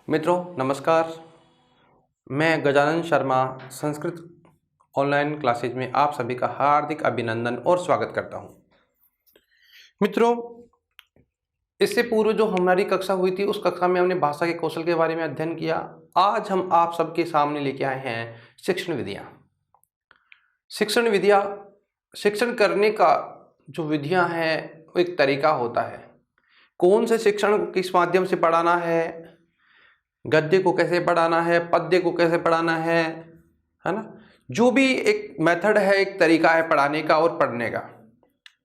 मित्रों नमस्कार। मैं गजानन शर्मा संस्कृत ऑनलाइन क्लासेज में आप सभी का हार्दिक अभिनंदन और स्वागत करता हूं। मित्रों, इससे पूर्व जो हमारी कक्षा हुई थी उस कक्षा में हमने भाषा के कौशल के बारे में अध्ययन किया। आज हम आप सबके सामने लेके आए हैं शिक्षण विधियां। शिक्षण विधियां, शिक्षण करने का जो विधियां हैं वो एक तरीका होता है। कौन से शिक्षण को किस माध्यम से पढ़ाना है, गद्य को कैसे पढ़ाना है, पद्य को कैसे पढ़ाना है ना। जो भी एक मेथड है, एक तरीका है पढ़ाने का और पढ़ने का,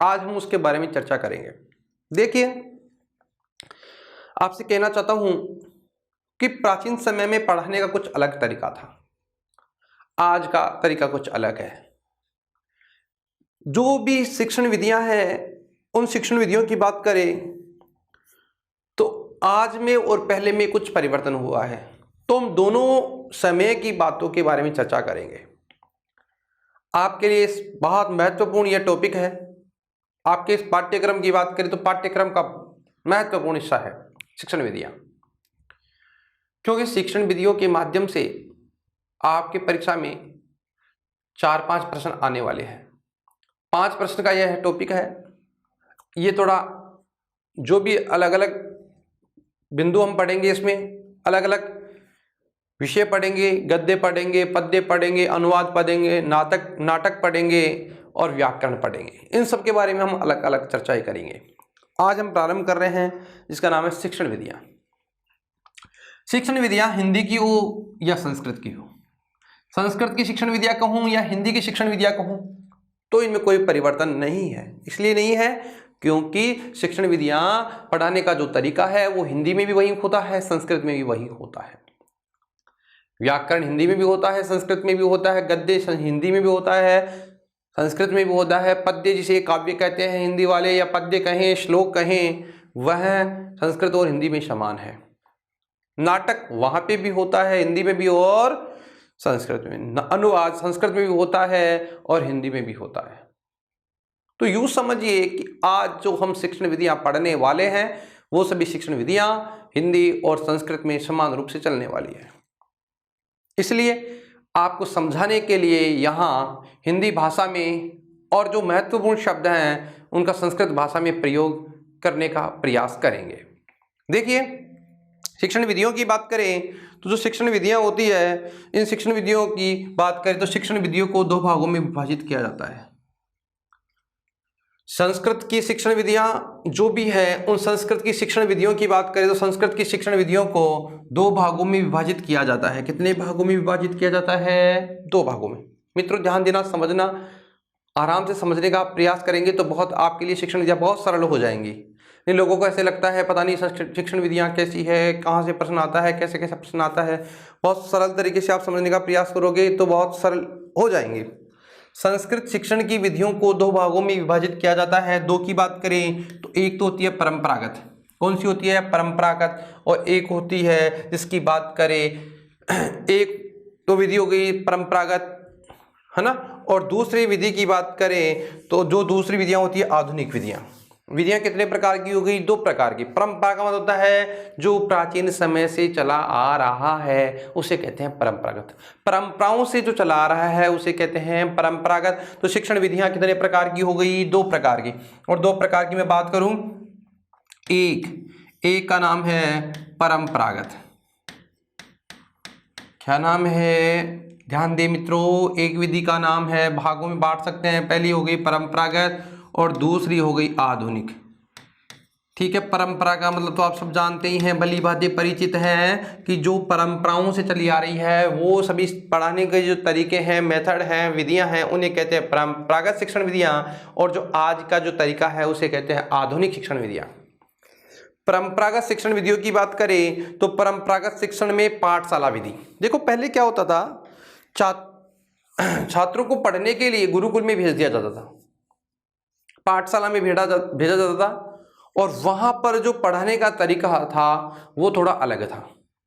आज हम उसके बारे में चर्चा करेंगे। देखिए, आपसे कहना चाहता हूं कि प्राचीन समय में पढ़ाने का कुछ अलग तरीका था, आज का तरीका कुछ अलग है। जो भी शिक्षण विधियां हैं, उन शिक्षण विधियों की बात करें तो आज में और पहले में कुछ परिवर्तन हुआ है। तो हम दोनों समय की बातों के बारे में चर्चा करेंगे। आपके लिए इस बहुत महत्वपूर्ण यह टॉपिक है। आपके इस पाठ्यक्रम की बात करें तो पाठ्यक्रम का महत्वपूर्ण हिस्सा है शिक्षण विधियां, क्योंकि शिक्षण विधियों के माध्यम से आपके परीक्षा में 4-5 प्रश्न आने वाले हैं। 5 प्रश्न का यह टॉपिक है। ये थोड़ा जो भी अलग अलग बिंदु हम पढ़ेंगे, इसमें अलग अलग विषय पढ़ेंगे, गद्य पढ़ेंगे, पद्य पढ़ेंगे, अनुवाद पढ़ेंगे, नाटक पढ़ेंगे और व्याकरण पढ़ेंगे। इन सब के बारे में हम अलग अलग चर्चाएं करेंगे। आज हम प्रारंभ कर रहे हैं जिसका नाम है शिक्षण विधियां। शिक्षण विधियां हिंदी की हो या संस्कृत की हो, संस्कृत की शिक्षण विधियां कहूं या हिंदी की शिक्षण विधियां कहूं, तो इनमें कोई परिवर्तन नहीं है। इसलिए नहीं है क्योंकि शिक्षण विधियां पढ़ाने का जो तरीका है वो हिंदी में भी वही होता है, संस्कृत में भी वही होता है। व्याकरण हिंदी में भी होता है, संस्कृत में भी होता है। गद्य हिंदी में भी होता है, संस्कृत में भी होता है। पद्य जिसे काव्य कहते हैं हिंदी वाले, या पद्य कहें, श्लोक कहें, वह संस्कृत और हिंदी में समान है। नाटक वहां पे भी होता है, हिंदी में भी और संस्कृत में। अनुवाद संस्कृत में भी होता है और हिंदी में भी होता है। तो यूं समझिए कि आज जो हम शिक्षण विधियां पढ़ने वाले हैं वो सभी शिक्षण विधियां हिंदी और संस्कृत में समान रूप से चलने वाली है। इसलिए आपको समझाने के लिए यहाँ हिंदी भाषा में और जो महत्वपूर्ण शब्द हैं उनका संस्कृत भाषा में प्रयोग करने का प्रयास करेंगे। देखिए, शिक्षण विधियों की बात करें तो जो शिक्षण विधियां होती है, इन शिक्षण विधियों की बात करें तो शिक्षण विधियों को 2 भागों में विभाजित किया जाता है। संस्कृत की शिक्षण विधियां जो भी है, उन संस्कृत की शिक्षण विधियों की बात करें तो संस्कृत की शिक्षण विधियों को 2 भागों में विभाजित किया जाता है। कितने भागों में विभाजित किया जाता है? 2 भागों में। मित्रों ध्यान देना, समझना, आराम से समझने का प्रयास करेंगे तो बहुत आपके लिए शिक्षण विधियां बहुत सरल हो जाएंगी। इन लोगों को ऐसे लगता है पता नहीं शिक्षण विधियां कैसी है, कहाँ से प्रश्न आता है, कैसे कैसे प्रश्न आता है। बहुत सरल तरीके से आप समझने का प्रयास करोगे तो बहुत सरल हो जाएंगे। संस्कृत शिक्षण की विधियों को 2 भागों में विभाजित किया जाता है। 2 की बात करें तो एक तो होती है परंपरागत। कौन सी होती है? परंपरागत। और एक होती है जिसकी बात करें, एक तो विधि हो गई परंपरागत, है ना, और दूसरी विधि की बात करें तो जो दूसरी विधियां होती है आधुनिक विधियां। विधियां कितने प्रकार की हो गई? 2 प्रकार की। परंपरा का मतलब होता है जो प्राचीन समय से चला आ रहा है उसे कहते हैं परंपरागत। परंपराओं से जो चला आ रहा है उसे कहते हैं परंपरागत। तो शिक्षण विधियां कितने प्रकार की हो गई? 2 प्रकार की। और 2 प्रकार की मैं बात करूं, एक का नाम है परंपरागत। क्या नाम है? ध्यान दे मित्रों, एक विधि का नाम है, भागों में बांट सकते हैं। पहली हो गई परंपरागत और दूसरी हो गई आधुनिक। ठीक है, परंपरा का मतलब तो आप सब जानते ही हैं, भली भांति परिचित हैं कि जो परंपराओं से चली आ रही है वो सभी पढ़ाने के जो तरीके हैं, मेथड हैं, विधियां हैं, उन्हें कहते हैं परंपरागत शिक्षण विधियां। और जो आज का जो तरीका है उसे कहते हैं आधुनिक शिक्षण विधियां। परंपरागत शिक्षण विधियों की बात करें तो परंपरागत शिक्षण में पाठशाला विधि। देखो, पहले क्या होता था, छात्रों को पढ़ने के लिए गुरुकुल में भेज दिया जाता था, पाठशाला में भेजा जाता था, और वहां पर जो पढ़ाने का तरीका था वो थोड़ा अलग था।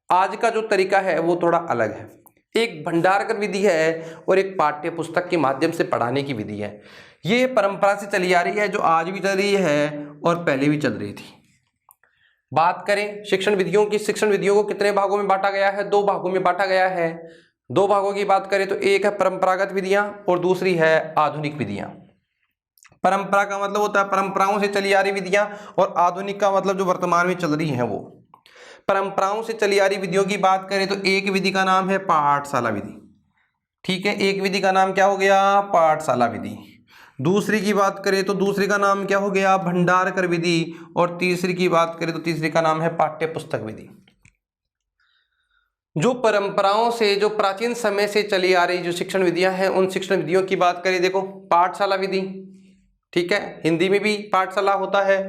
आज का जो तरीका है वो थोड़ा अलग है। एक भंडारकर विधि है और एक पाठ्य पुस्तक के माध्यम से पढ़ाने की विधि है। ये परंपरा से चली आ रही है, जो आज भी चल रही है और पहले भी चल रही थी। बात करें शिक्षण विधियों की, शिक्षण विधियों को कितने भागों में बांटा गया है? 2 भागों में बांटा गया है। 2 भागों की बात करें तो एक है परंपरागत विधियां और दूसरी है आधुनिक विधियां। परंपरा का मतलब होता है परंपराओं से चली आ रही विधियां, और आधुनिक का मतलब जो वर्तमान में चल रही हैं वो। परंपराओं से चली आ रही विधियों की बात करें तो एक विधि का नाम है पाठशाला विधि। ठीक है, एक विधि का नाम क्या हो गया? पाठशाला विधि। दूसरी की बात करें तो दूसरी का नाम क्या हो गया? भंडारकर विधि। और तीसरी की बात करें तो तीसरी का नाम है पाठ्य पुस्तक विधि। जो परंपराओं से, जो प्राचीन समय से चली आ रही जो शिक्षण विधियां हैं, उन शिक्षण विधियों की बात करें, देखो पाठशाला विधि, ठीक है, हिंदी में भी पाठशाला होता है,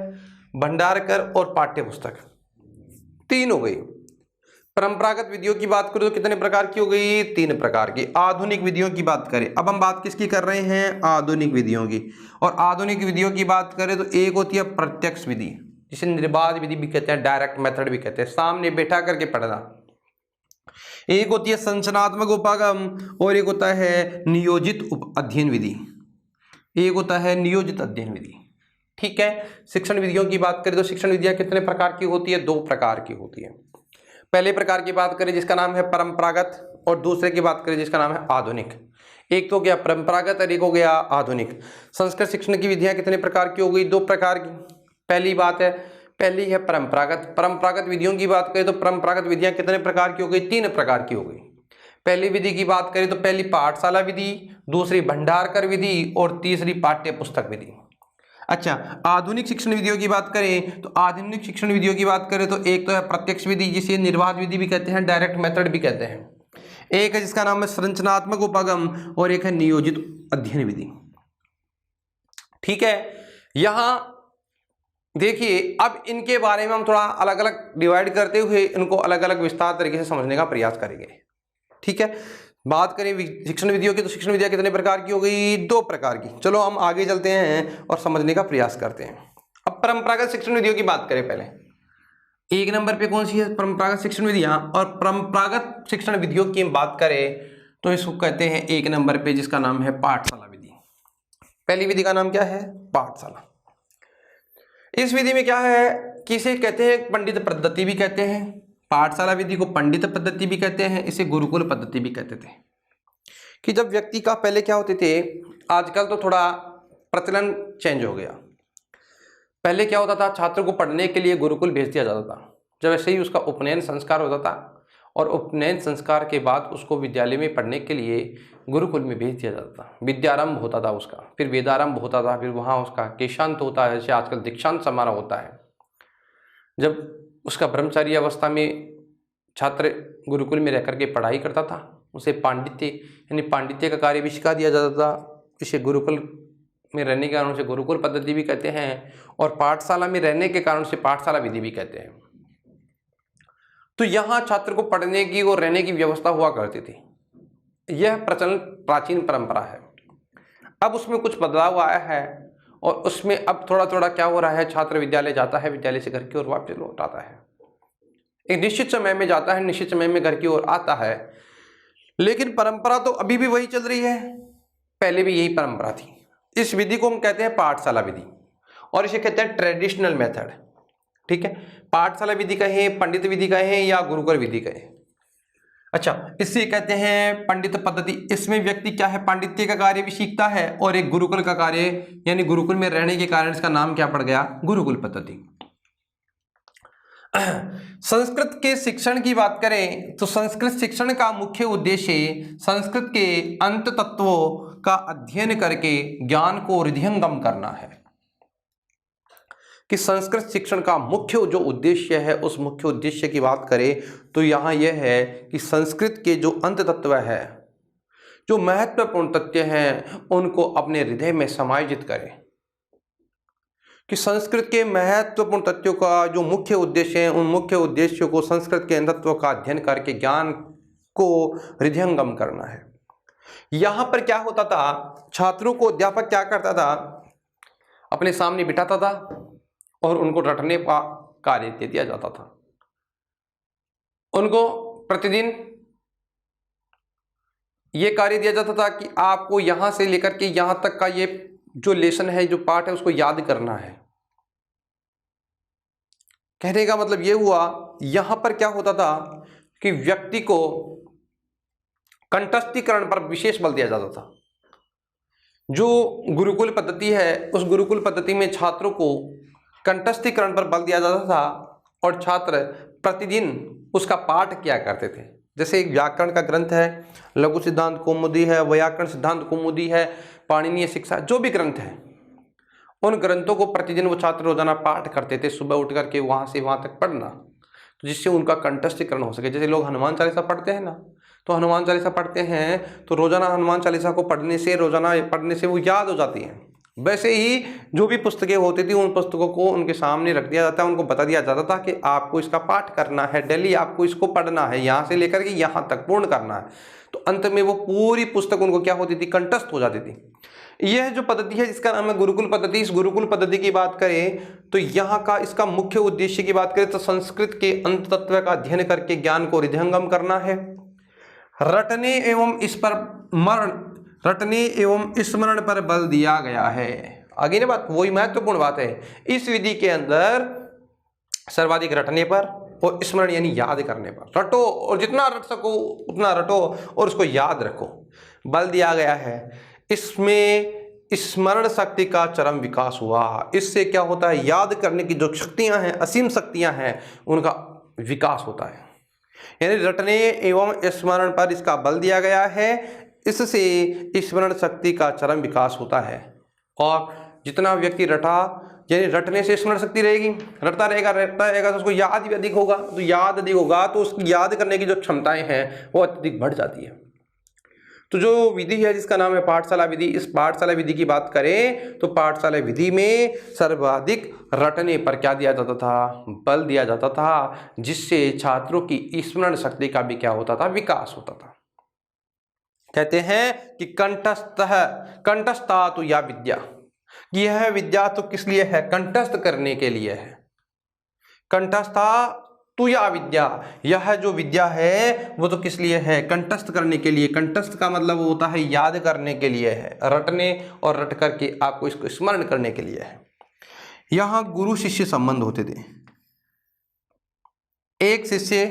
भंडारकर और पाठ्य पुस्तक, 3 हो गई। परंपरागत विधियों की बात करें तो कितने प्रकार की हो गई? 3 प्रकार की। आधुनिक विधियों की बात करें, अब हम बात किसकी कर रहे हैं? आधुनिक विधियों की। और आधुनिक विधियों की बात करें तो एक होती है प्रत्यक्ष विधि, जिसे निर्बाध विधि भी कहते हैं, डायरेक्ट मेथड भी कहते हैं, सामने बैठा करके पढ़ना। एक होती है संरचनात्मक उपागम और एक होता है नियोजित अध्ययन विधि। एक होता है नियोजित अध्ययन विधि। ठीक है, शिक्षण विधियों की बात करें तो शिक्षण विधियां कितने प्रकार की होती है? 2 प्रकार की होती है। पहले प्रकार की बात करें जिसका नाम है परंपरागत, और दूसरे की बात करें जिसका नाम है आधुनिक। एक तो गया परंपरागत और एक हो गया आधुनिक। संस्कृत शिक्षण की विधियां कितने प्रकार की हो गई? 2 प्रकार की। पहली बात है, पहली है परंपरागत। परंपरागत विधियों की बात करें तो परंपरागत विधियां कितने प्रकार की हो गई? 3 प्रकार की हो गई। पहली विधि की बात करें तो पहली पाठशाला विधि, दूसरी भंडारकर विधि और तीसरी पाठ्य पुस्तक विधि। अच्छा, आधुनिक शिक्षण विधियों की बात करें तो आधुनिक शिक्षण विधियों की बात करें तो एक तो है प्रत्यक्ष विधि, जिसे निर्बाध विधि भी कहते हैं, डायरेक्ट मेथड भी कहते हैं। एक है जिसका नाम है संरचनात्मक उपागम और एक है नियोजित अध्ययन विधि। ठीक है, यहां देखिए अब इनके बारे में हम थोड़ा अलग अलग डिवाइड करते हुए इनको अलग अलग विस्तार तरीके से समझने का प्रयास करेंगे। ठीक है, बात करें शिक्षण विधियों की तो शिक्षण विधियां कितने प्रकार की हो गई? 2 प्रकार की। चलो हम आगे चलते हैं और समझने का प्रयास करते हैं। अब परंपरागत शिक्षण विधियों की बात करें, पहले 1 नंबर पे कौन सी है? परंपरागत शिक्षण विधियां। और परंपरागत शिक्षण विधियों की बात करें तो इसको कहते हैं 1 नंबर पे, जिसका नाम है पाठशाला विधि। पहली विधि का नाम क्या है? पाठशाला। इस विधि में क्या है कि इसे कहते हैं पंडित पद्धति भी कहते हैं। पाठशाला विधि को पंडित पद्धति भी कहते हैं, इसे गुरुकुल पद्धति भी कहते थे। कि जब व्यक्ति का पहले क्या होते थे, आजकल तो थोड़ा प्रचलन चेंज हो गया। पहले क्या होता था, छात्र को पढ़ने के लिए गुरुकुल भेज दिया जाता था। जब ऐसे ही उसका उपनयन संस्कार होता था और उपनयन संस्कार के बाद उसको विद्यालय में पढ़ने के लिए गुरुकुल में भेज दिया जाता था। विद्यारंभ होता था उसका, फिर वेदारंभ होता था, फिर वहाँ उसका केशांत होता है, जैसे आजकल दीक्षांत समारोह होता है। जब उसका ब्रह्मचारी अवस्था में छात्र गुरुकुल में रहकर के पढ़ाई करता था, उसे पांडित्य यानी पांडित्य का कार्य भी सिखा दिया जाता था। इसे गुरुकुल में रहने के कारण से गुरुकुल पद्धति भी कहते हैं, और पाठशाला में रहने के कारण से पाठशाला विधि भी कहते हैं। तो यहाँ छात्र को पढ़ने की और रहने की व्यवस्था हुआ करती थी। यह प्रचलन प्राचीन परंपरा है। अब उसमें कुछ बदलाव आया है और उसमें अब थोड़ा थोड़ा क्या हो रहा है, छात्र विद्यालय जाता है, विद्यालय से घर की ओर वापस लौट आता है, एक निश्चित समय में जाता है, निश्चित समय में घर की ओर आता है। लेकिन परंपरा तो अभी भी वही चल रही है, पहले भी यही परंपरा थी। इस विधि को हम कहते हैं पाठशाला विधि और इसे कहते हैं ट्रेडिशनल मेथड। ठीक है, पाठशाला विधि कहें, पंडित विधि कहें या गुरुकुल विधि कहें। अच्छा, इससे कहते हैं पंडित पद्धति। इसमें व्यक्ति क्या है, पांडित्य का कार्य भी सीखता है और एक गुरुकुल का कार्य, यानी गुरुकुल में रहने के कारण इसका नाम क्या पड़ गया, गुरुकुल पद्धति। संस्कृत के शिक्षण की बात करें तो संस्कृत शिक्षण का मुख्य उद्देश्य संस्कृत के अंत तत्वों का अध्ययन करके ज्ञान को हृदयंगम करना है। कि संस्कृत शिक्षण का मुख्य जो उद्देश्य है, उस मुख्य उद्देश्य की बात करें तो यहाँ यह है कि संस्कृत के जो अंत तत्व है, जो महत्वपूर्ण तथ्य हैं, उनको अपने हृदय में समायोजित करें। कि संस्कृत के महत्वपूर्ण तथ्यों का जो मुख्य उद्देश्य है, उन मुख्य उद्देश्यों को संस्कृत के तत्वों का अध्ययन करके ज्ञान को हृदयंगम करना है। यहाँ पर क्या होता था, छात्रों को अध्यापक क्या करता था, अपने सामने बिठाता था और उनको रटने का कार्य दे दिया जाता था। उनको प्रतिदिन ये कार्य दिया जाता था कि आपको यहाँ से लेकर के यहाँ तक का ये जो लेसन है, जो पाठ है, उसको याद करना है। कहने का मतलब ये हुआ, यहां पर क्या होता था कि व्यक्ति को कंठस्थीकरण पर विशेष बल दिया जाता था। जो गुरुकुल पद्धति है, उस गुरुकुल पद्धति में छात्रों को कंठस्थीकरण पर बल दिया जाता था और छात्र प्रतिदिन उसका पाठ किया करते थे। जैसे एक व्याकरण का ग्रंथ है, लघु सिद्धांत कौमुदी है, वैयाकरण सिद्धांत कौमुदी है, पाणिनीय शिक्षा, जो भी ग्रंथ है, उन ग्रंथों को प्रतिदिन वो छात्र रोजाना पाठ करते थे, सुबह उठ करके वहां से वहां तक पढ़ना, तो जिससे उनका कंठस्थीकरण हो सके। जैसे लोग हनुमान चालीसा पढ़ते हैं ना, तो हनुमान चालीसा पढ़ते हैं तो रोजाना हनुमान चालीसा को पढ़ने से, रोजाना पढ़ने से वो याद हो जाती है। वैसे ही जो भी पुस्तकें होती थी, उन पुस्तकों को उनके सामने रख दिया जाता है, उनको बता दिया जाता था कि आपको इसका पाठ करना है, डेली आपको इसको पढ़ना है, यहाँ से लेकर के यहाँ तक पूर्ण करना है। तो अंत में वो पूरी पुस्तक उनको क्या होती थी, कंठस्थ हो जाती थी। यह जो पद्धति है जिसका नाम है गुरुकुल पद्धति, इस गुरुकुल पद्धति की बात करें तो यहाँ का इसका मुख्य उद्देश्य की बात करें तो संस्कृत के अंत तत्व का अध्ययन करके ज्ञान को हृदयंगम करना है, रटने एवं स्मरण पर बल दिया गया है। आगे ना बात, वही महत्वपूर्ण बात है। इस विधि के अंदर सर्वाधिक रटने पर और स्मरण यानी याद करने पर, रटो और जितना रट सको उतना रटो और उसको याद रखो, बल दिया गया है। इसमें स्मरण शक्ति का चरम विकास हुआ। इससे क्या होता है, याद करने की जो शक्तियां हैं, असीम शक्तियां हैं, उनका विकास होता है। यानी रटने एवं स्मरण पर इसका बल दिया गया है, इससे स्मरण शक्ति का चरम विकास होता है। और जितना व्यक्ति रटा, यानी रटने से स्मरण शक्ति रहेगी, रटता रहेगा तो उसको याद भी अधिक होगा, तो याद अधिक होगा तो उसकी याद करने की जो क्षमताएं हैं वो अत्यधिक बढ़ जाती है। तो जो विधि है जिसका नाम है पाठशाला विधि, इस पाठशाला विधि की बात करें तो पाठशाला विधि में सर्वाधिक रटने पर क्या दिया जाता था, बल दिया जाता था, जिससे छात्रों की स्मरण शक्ति का भी क्या होता था, विकास होता था। कहते हैं कि कंठस्था तो या विद्या, यह विद्या तो किस लिए है, कंठस्थ करने के लिए है। कंठस्था तो या विद्या, यह जो विद्या है वो तो किस लिए है, कंठस्थ करने के लिए। कंठस्थ का मतलब होता है याद करने के लिए है, रटने और रट करके आपको इसको स्मरण करने के लिए है। यहां गुरु शिष्य संबंध होते थे। एक शिष्य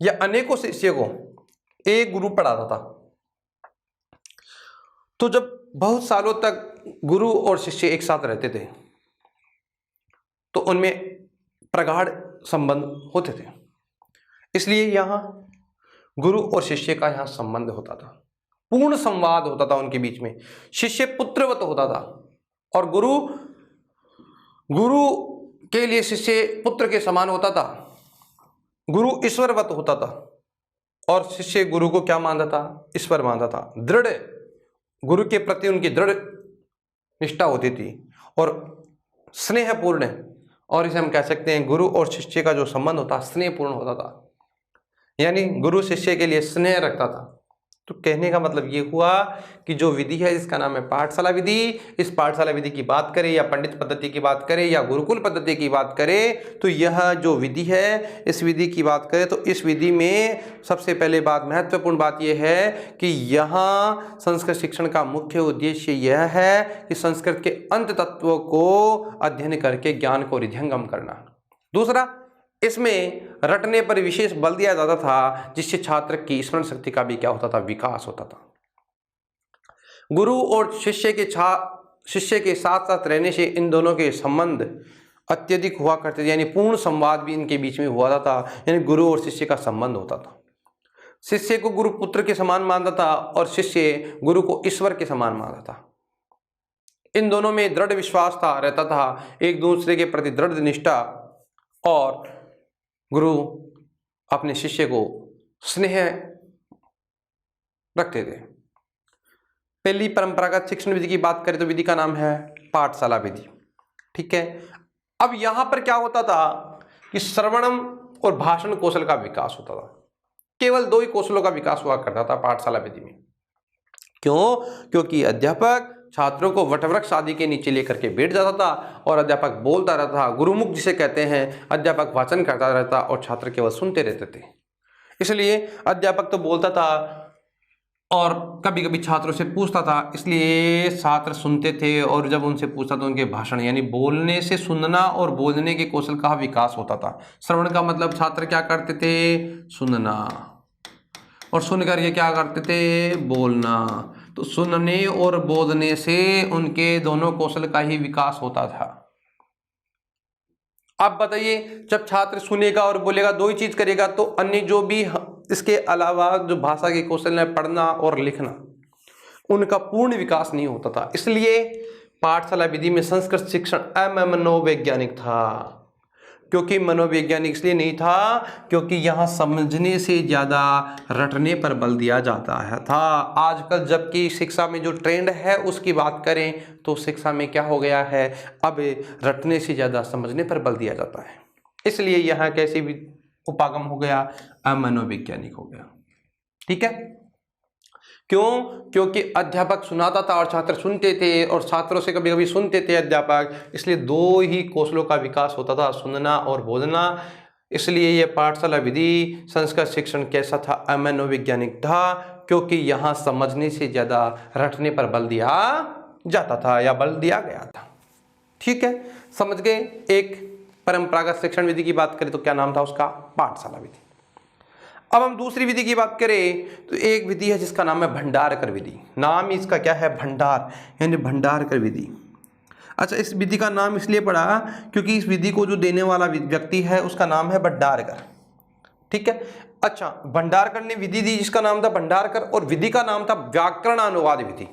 या अनेकों शिष्य को एक गुरु पढ़ाता था। तो जब बहुत सालों तक गुरु और शिष्य एक साथ रहते थे तो उनमें प्रगाढ़ संबंध होते थे। इसलिए यहां गुरु और शिष्य का यहां संबंध होता था, पूर्ण संवाद होता था उनके बीच में। शिष्य पुत्रवत होता था और गुरु के लिए शिष्य पुत्र के समान होता था। गुरु ईश्वरवत होता था और शिष्य गुरु को क्या मानता था, ईश्वर मानता था। दृढ़ गुरु के प्रति उनकी दृढ़ निष्ठा होती थी और स्नेहपूर्ण, और इसे हम कह सकते हैं गुरु और शिष्य का जो संबंध होता स्नेहपूर्ण होता था, यानी गुरु शिष्य के लिए स्नेह रखता था। तो कहने का मतलब ये हुआ कि जो विधि है इसका नाम है पाठशाला विधि। इस पाठशाला विधि की बात करें या पंडित पद्धति की बात करें या गुरुकुल पद्धति की बात करें तो यह जो विधि है, इस विधि की बात करें तो इस विधि में सबसे पहले बात, महत्वपूर्ण बात यह है कि यहाँ संस्कृत शिक्षण का मुख्य उद्देश्य यह है कि संस्कृत के अंत तत्वों को अध्ययन करके ज्ञान को हृदयंगम करना। दूसरा, इसमें रटने पर विशेष बल दिया जाता था, जिससे छात्र की स्मरण शक्ति का भी क्या होता था, विकास होता था। गुरु और शिष्य के साथ साथ रहने से इन दोनों के संबंध अत्यधिक हुआ करते थे, यानी पूर्ण संवाद भी इनके बीच में हुआ था, यानी गुरु और शिष्य का संबंध होता था। शिष्य को गुरु पुत्र के समान मानता था और शिष्य गुरु को ईश्वर के समान मानता था। इन दोनों में दृढ़ विश्वास रहता था, एक दूसरे के प्रति दृढ़ निष्ठा, और गुरु अपने शिष्य को स्नेह रखते थे। पहली परंपरागत शिक्षण विधि की बात करें तो विधि का नाम है पाठशाला विधि। ठीक है, अब यहां पर क्या होता था कि श्रवणम और भाषण कौशल का विकास होता था। केवल दो ही कौशलों का विकास हुआ करता था पाठशाला विधि में। क्यों? क्योंकि अध्यापक छात्रों को वटवृक्ष आदि के नीचे लेकर के बैठ जाता था और अध्यापक बोलता रहता था, गुरुमुख जिसे कहते हैं। अध्यापक वाचन करता रहता और छात्र केवल सुनते रहते थे। इसलिए अध्यापक तो बोलता था और कभी कभी छात्रों से पूछता था, इसलिए छात्र सुनते थे और जब उनसे पूछता तो उनके भाषण यानी बोलने से सुनना और बोलने के कौशल का विकास होता था। श्रवण का मतलब छात्र क्या करते थे, सुनना, और सुनकर ये क्या करते थे, बोलना। तो सुनने और बोलने से उनके दोनों कौशल का ही विकास होता था। अब बताइए, जब छात्र सुनेगा और बोलेगा, दो ही चीज करेगा, तो अन्य जो भी इसके अलावा जो भाषा के कौशल है, पढ़ना और लिखना, उनका पूर्ण विकास नहीं होता था। इसलिए पाठशाला विधि में संस्कृत शिक्षण अमनोवैज्ञानिक था। क्योंकि मनोवैज्ञानिक इसलिए नहीं था क्योंकि यहाँ समझने से ज़्यादा रटने पर बल दिया जाता है था। आजकल जबकि शिक्षा में जो ट्रेंड है उसकी बात करें तो शिक्षा में क्या हो गया है, अब रटने से ज़्यादा समझने पर बल दिया जाता है। इसलिए यहाँ कैसे भी उपागम हो गया, अमनोवैज्ञानिक हो गया। ठीक है, क्यों? क्योंकि अध्यापक सुनाता था और छात्र सुनते थे, और छात्रों से कभी कभी सुनते थे अध्यापक, इसलिए दो ही कौशलों का विकास होता था, सुनना और बोलना। इसलिए यह पाठशाला विधि संस्कृत शिक्षण कैसा था, अमनोवैज्ञानिक था, क्योंकि यहाँ समझने से ज़्यादा रटने पर बल दिया जाता था या बल दिया गया था। ठीक है, समझ गए। एक परंपरागत शिक्षण विधि की बात करें तो क्या नाम था उसका, पाठशाला विधि। अब हम दूसरी विधि की बात करें तो एक विधि है जिसका नाम है भंडारकर विधि। नाम इसका क्या है, भंडार, यानी भंडारकर विधि। अच्छा, इस विधि का नाम इसलिए पड़ा क्योंकि इस विधि को जो देने वाला व्यक्ति है उसका नाम है भंडारकर। ठीक है, अच्छा, भंडारकर ने विधि दी जिसका नाम था भंडारकर, और विधि का नाम था व्याकरण अनुवाद विधि।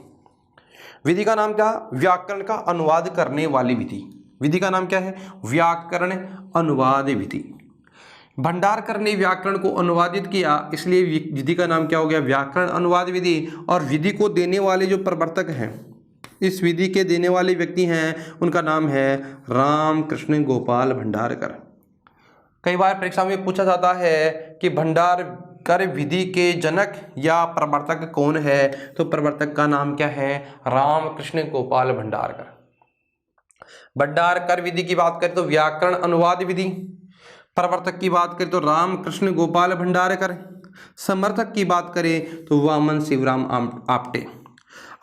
विधि का नाम क्या, व्याकरण का अनुवाद करने वाली विधि। विधि का नाम क्या है, व्याकरण अनुवाद विधि। भंडारकर ने व्याकरण को अनुवादित किया, इसलिए विधि का नाम क्या हो गया, व्याकरण अनुवाद विधि। और विधि को देने वाले जो प्रवर्तक हैं, इस विधि के देने वाले व्यक्ति हैं, उनका नाम है रामकृष्ण गोपाल भंडारकर। कई बार परीक्षा में पूछा जाता है कि भंडारकर विधि के जनक या प्रवर्तक कौन है, तो प्रवर्तक का नाम क्या है, रामकृष्ण गोपाल भंडारकर। भंडारकर विधि की बात करें तो व्याकरण अनुवाद विधि, प्रवर्तक की बात करें तो रामकृष्ण गोपाल भंडारकर, समर्थक की बात करें तो वामन शिवराम आप्टे।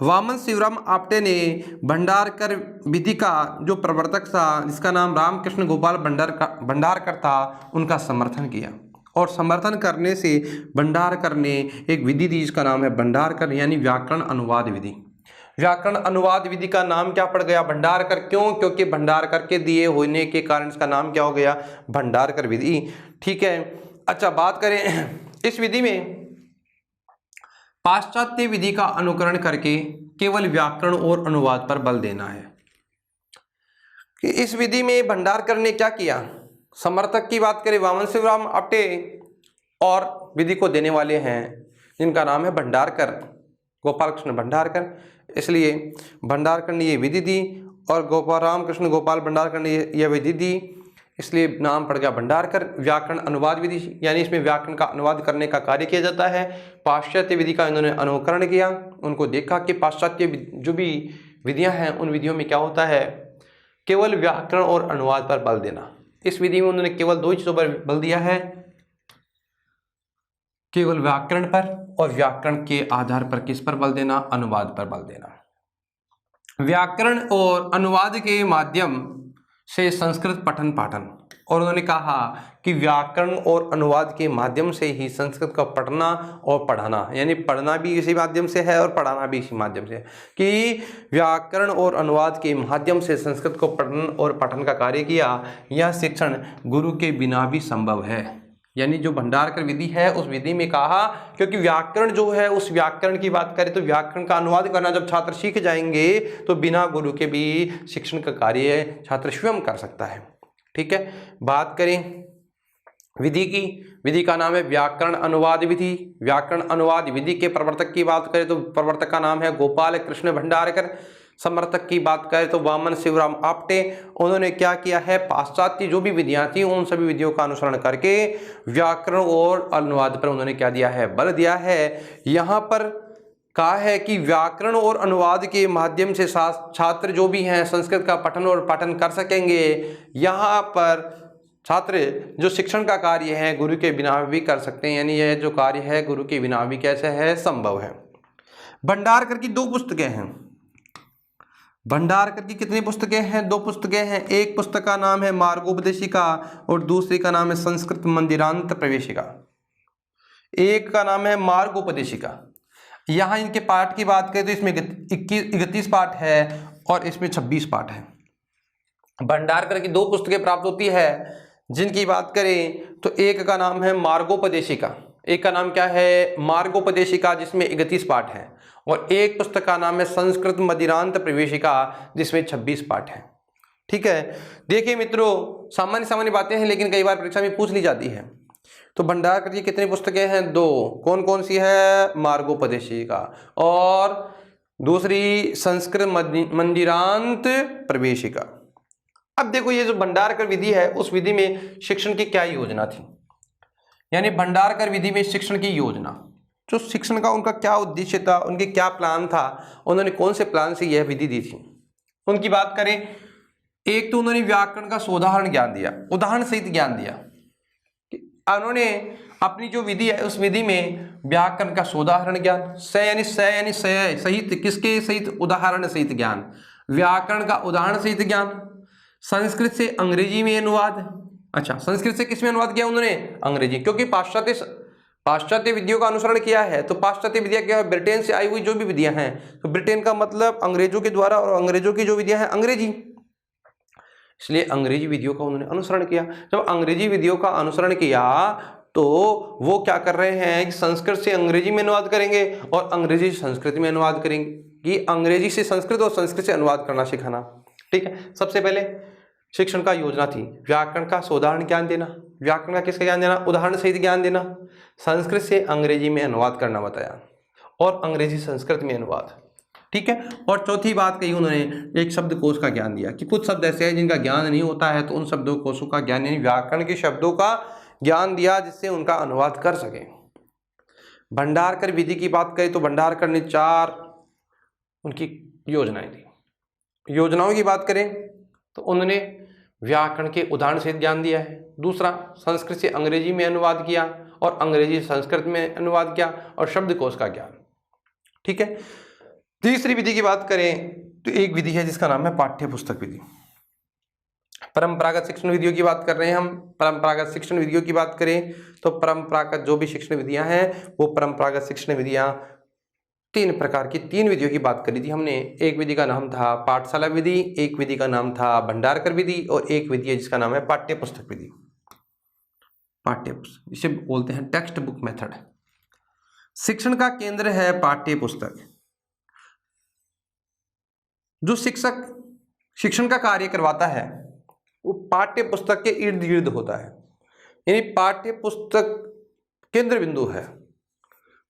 वामन शिवराम आप्टे ने भंडारकर विधि का जो प्रवर्तक था जिसका नाम रामकृष्ण गोपाल भंडारकर था, उनका समर्थन किया, और समर्थन करने से भंडारकर ने एक विधि दी जिसका नाम है भंडारकर यानी व्याकरण अनुवाद विधि। व्याकरण अनुवाद विधि का नाम क्या पड़ गया, भंडारकर। क्यों? क्योंकि भंडारकर के दिए होने के कारण इसका नाम क्या हो गया, भंडारकर विधि। ठीक है, अच्छा, बात करें इस विधि में पाश्चात्य विधि का अनुकरण करके केवल व्याकरण और अनुवाद पर बल देना है। कि इस विधि में भंडारकर ने क्या किया, समर्थक की बात करें वामन शिवराम आप्टे, और विधि को देने वाले हैं जिनका नाम है भंडारकर, गोपाल कृष्ण भंडारकर, इसलिए भंडारकर ने ये विधि दी, और रामकृष्ण गोपाल भंडारकर ने यह विधि दी, इसलिए नाम पड़ गया भंडारकर व्याकरण अनुवाद विधि। यानी इसमें व्याकरण का अनुवाद करने का कार्य किया जाता है। पाश्चात्य विधि का इन्होंने अनुकरण किया, उनको देखा कि पाश्चात्य जो भी विधियां हैं उन विधियों में क्या होता है, केवल व्याकरण और अनुवाद पर बल देना। इस विधि में उन्होंने केवल दो चीजों पर बल दिया है, केवल व्याकरण पर, और व्याकरण के आधार पर किस पर बल देना, अनुवाद पर बल देना। व्याकरण और अनुवाद के माध्यम से संस्कृत पठन पाठन, और उन्होंने कहा कि व्याकरण और अनुवाद के माध्यम से ही संस्कृत का पढ़ना और पढ़ाना, यानी पढ़ना भी इसी माध्यम से है और पढ़ाना भी इसी माध्यम से है, कि व्याकरण और अनुवाद के माध्यम से संस्कृत को पठन और पठन का कार्य किया। यह शिक्षण गुरु के बिना भी संभव है। यानी जो भंडारकर विधि है उस विधि में कहा, क्योंकि व्याकरण जो है, उस व्याकरण की बात करें तो व्याकरण का अनुवाद करना जब छात्र सीख जाएंगे तो बिना गुरु के भी शिक्षण का कार्य छात्र स्वयं कर सकता है। ठीक है, बात करें विधि की, विधि का नाम है व्याकरण अनुवाद विधि। व्याकरण अनुवाद विधि के प्रवर्तक की बात करें तो प्रवर्तक का नाम है गोपाल कृष्ण भंडारकर। समर्थक की बात करें तो वामन शिवराम आप्टे। उन्होंने क्या किया है, पाश्चात्य जो भी विधियां थी उन सभी विधियों का अनुसरण करके व्याकरण और अनुवाद पर उन्होंने क्या दिया है, बल दिया है। यहाँ पर कहा है कि व्याकरण और अनुवाद के माध्यम से छात्र जो भी हैं संस्कृत का पठन और पाठन कर सकेंगे। यहाँ पर छात्र जो शिक्षण का कार्य है गुरु के बिना भी कर सकते हैं, यानी यह जो कार्य है गुरु के बिना भी कैसे है, संभव है। भंडारकर की 2 पुस्तकें हैं। भंडारकर की कितनी पुस्तकें हैं? 2 पुस्तकें हैं। एक पुस्तक का नाम है मार्गोपदेशिका और दूसरी का नाम है संस्कृत मंदिरांत प्रवेशिका। एक का नाम है मार्गोपदेशिका। यहाँ इनके पाठ की बात करें तो इसमें 31 पाठ है और इसमें 26 पाठ है। भंडारकर की 2 पुस्तकें प्राप्त होती है, जिनकी बात करें तो एक का नाम है मार्गोपदेशिका, एक का नाम क्या है? मार्गोपदेशिका, जिसमें 31 पाठ है, और एक पुस्तक का नाम है संस्कृत मंदिरांत प्रवेशिका, जिसमें 26 पाठ है। ठीक है, देखिए मित्रों, सामान्य सामान्य बातें हैं लेकिन कई बार परीक्षा में पूछ ली जाती है। तो भंडारकर की कितनी पुस्तकें हैं? 2। कौन कौन सी है? मार्गोपदेशिका और दूसरी संस्कृत मंदिरांत प्रवेशिका। अब देखो, ये जो भंडारकर विधि है, उस विधि में शिक्षण की क्या योजना थी? यानी भंडारकर विधि में शिक्षण की योजना, जो शिक्षण का उनका क्या उद्देश्य था, उनके क्या प्लान था, उन्होंने कौन से प्लान से यह विधि दी थी, उनकी बात करें। एक तो उन्होंने व्याकरण का सोदाहरण ज्ञान दिया, उदाहरण सहित ज्ञान दिया। उन्होंने अपनी जो विधि है उस विधि में व्याकरण का सोदाहरण ज्ञान, सहित, किसके सहित? उदाहरण सहित ज्ञान, व्याकरण का उदाहरण सहित ज्ञान, संस्कृत से अंग्रेजी में अनुवाद। अच्छा, संस्कृत से किस में अनुवाद किया उन्होंने? अंग्रेजी, क्योंकि पाश्चात्य विधियों का अनुसरण किया है। तो पाश्चात्य विधियां क्या है? ब्रिटेन से आई हुई जो भी विधियां हैं, तो ब्रिटेन का मतलब अंग्रेजों के द्वारा, और अंग्रेजों की जो विधियां हैं अंग्रेजी, इसलिए अंग्रेजी विधियों का उन्होंने अनुसरण किया। जब अंग्रेजी विधियों का अनुसरण किया तो वो क्या कर रहे हैं कि संस्कृत से अंग्रेजी में अनुवाद करेंगे और अंग्रेजी से संस्कृत में अनुवाद करेंगे, कि अंग्रेजी से संस्कृत और संस्कृत से अनुवाद करना सिखाना। ठीक है, सबसे पहले शिक्षण का योजना थी व्याकरण का सोदाहरण ज्ञान देना, व्याकरण का किसका ज्ञान देना? उदाहरण सहित ज्ञान देना, संस्कृत से अंग्रेजी में अनुवाद करना बताया, और अंग्रेजी संस्कृत में अनुवाद। ठीक है, और चौथी बात कही उन्होंने, एक शब्दकोश का ज्ञान दिया, कि कुछ शब्द ऐसे हैं जिनका ज्ञान नहीं होता है, तो उन शब्दकोशों का ज्ञान, यानी व्याकरण के शब्दों का ज्ञान दिया, जिससे उनका अनुवाद कर सके। भंडारकर विधि की बात करें तो भंडारकर ने 4 उनकी योजनाएं दी। योजनाओं की बात करें तो उन्होंने व्याकरण के उदाहरण सहित ज्ञान दिया है, दूसरा संस्कृत से अंग्रेजी में अनुवाद किया और अंग्रेजी से संस्कृत में अनुवाद किया, और शब्दकोश का ज्ञान। ठीक है, तीसरी विधि की बात करें तो एक विधि है जिसका नाम है पाठ्य पुस्तक विधि। परंपरागत शिक्षण विधियों की बात कर रहे हैं हम। परंपरागत शिक्षण विधियों की बात करें तो परंपरागत जो भी शिक्षण विधियां हैं, वो परंपरागत शिक्षण विधियां 3 प्रकार की, 3 विधियों की बात करी थी हमने। एक विधि का नाम था पाठशाला विधि, एक विधि का नाम था भंडारकर विधि, और एक विधि है जिसका नाम है पाठ्य पुस्तक विधि। पाठ्य पुस्तक, इसे बोलते हैं टेक्स्ट बुक मेथड। शिक्षण का केंद्र है पाठ्य पुस्तक। जो शिक्षक शिक्षण का कार्य करवाता है वो पाठ्य पुस्तक के इर्द गिर्द होता है, यानी पाठ्य पुस्तक केंद्र बिंदु है।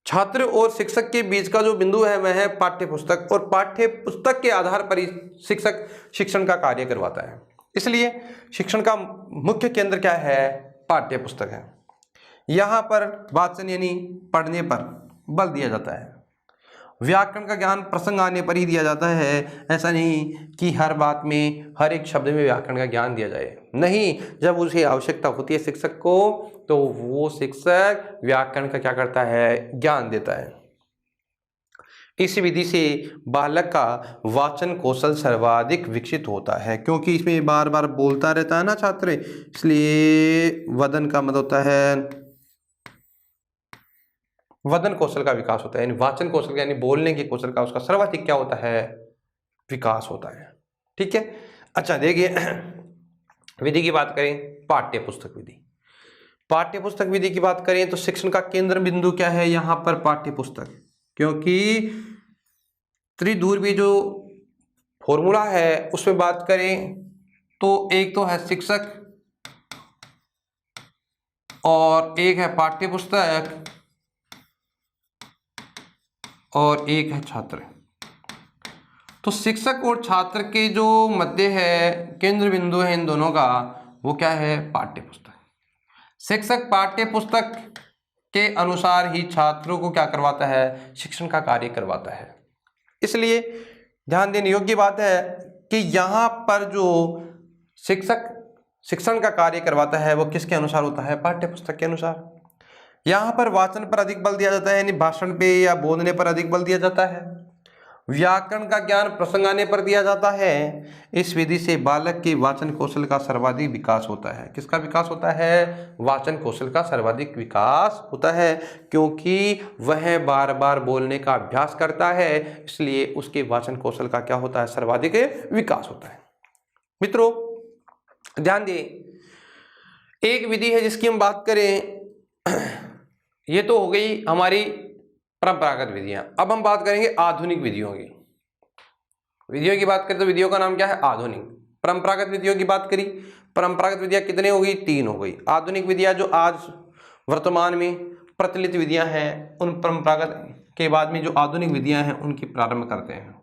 छात्र और शिक्षक के बीच का जो बिंदु है वह है पाठ्य पुस्तक, और पाठ्य पुस्तक के आधार पर ही शिक्षक शिक्षण का कार्य करवाता है। इसलिए शिक्षण का मुख्य केंद्र क्या है? पाठ्य पुस्तक है। यहाँ पर वाचन यानी पढ़ने पर बल दिया जाता है। व्याकरण का ज्ञान प्रसंग आने पर ही दिया जाता है, ऐसा नहीं कि हर बात में, हर एक शब्द में व्याकरण का ज्ञान दिया जाए। नहीं, जब उसे आवश्यकता होती है शिक्षक को, तो वो शिक्षक व्याकरण का क्या करता है? ज्ञान देता है। इस विधि से बालक का वाचन कौशल सर्वाधिक विकसित होता है, क्योंकि इसमें बार बार बोलता रहता है ना छात्र, इसलिए वदन का मतलब होता है, वदन कौशल का विकास होता है, यानी वाचन कौशल यानी बोलने के कौशल का उसका सर्वाधिक क्या होता है? विकास होता है। ठीक है, अच्छा देखिए, विधि की बात करें पाठ्य पुस्तक विधि। पाठ्य पुस्तक विधि की बात करें तो शिक्षण का केंद्र बिंदु क्या है? यहाँ पर पाठ्य पुस्तक, क्योंकि त्रिध्रुवी जो फॉर्मूला है उसमें बात करें तो एक तो है शिक्षक और एक है पाठ्य पुस्तक और एक है छात्र। तो शिक्षक और छात्र के जो मध्य है केंद्र बिंदु है इन दोनों का, वो क्या है? पाठ्य पुस्तक। शिक्षक पाठ्य पुस्तक के अनुसार ही छात्रों को क्या करवाता है? शिक्षण का कार्य करवाता है। इसलिए ध्यान देने योग्य बात है कि यहाँ पर जो शिक्षक शिक्षण का कार्य करवाता है वो किसके अनुसार होता है? पाठ्य पुस्तक के अनुसार। यहाँ पर वाचन पर अधिक बल दिया जाता है, यानी भाषण पे या बोलने पर अधिक बल दिया जाता है। व्याकरण का ज्ञान प्रसंग आने पर दिया जाता है। इस विधि से बालक के वाचन कौशल का सर्वाधिक विकास होता है। किसका विकास होता है? वाचन कौशल का सर्वाधिक विकास होता है, क्योंकि वह बार बार बोलने का अभ्यास करता है, इसलिए उसके वाचन कौशल का क्या होता है? सर्वाधिक विकास होता है। मित्रों ध्यान दें, एक विधि है जिसकी हम बात करें, ये तो हो गई हमारी परंपरागत विधियां। अब हम बात करेंगे आधुनिक विधियों की। विधियों की बात करें तो विधियों का नाम क्या है? आधुनिक। परंपरागत विधियों की बात करी, परंपरागत विधियां कितने हो गई? 3 हो गई। आधुनिक विधियां जो आज वर्तमान में प्रचलित विधियां हैं, उन परंपरागत के बाद में जो आधुनिक विधियां हैं उनकी प्रारंभ करते हैं।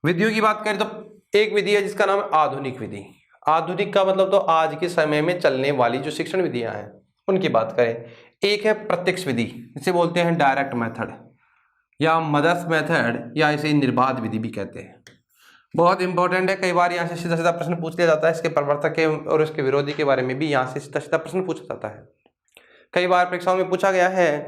विधियों की बात करें तो एक विधि है जिसका नाम है आधुनिक विधि। आधुनिक का मतलब तो आज के समय में चलने वाली जो शिक्षण विधियां हैं उनकी बात करें। एक है प्रत्यक्ष विधि, इसे बोलते हैं डायरेक्ट मेथड या मदर्स मेथड, या इसे निर्बाध विधि भी कहते हैं। बहुत इंपॉर्टेंट है, कई बार यहाँ से सीधा सीधा प्रश्न पूछ लिया जाता है। इसके प्रवर्तक के और इसके विरोधी के बारे में भी यहाँ से सीधा सीधा प्रश्न पूछा जाता है। कई बार परीक्षाओं में पूछा गया है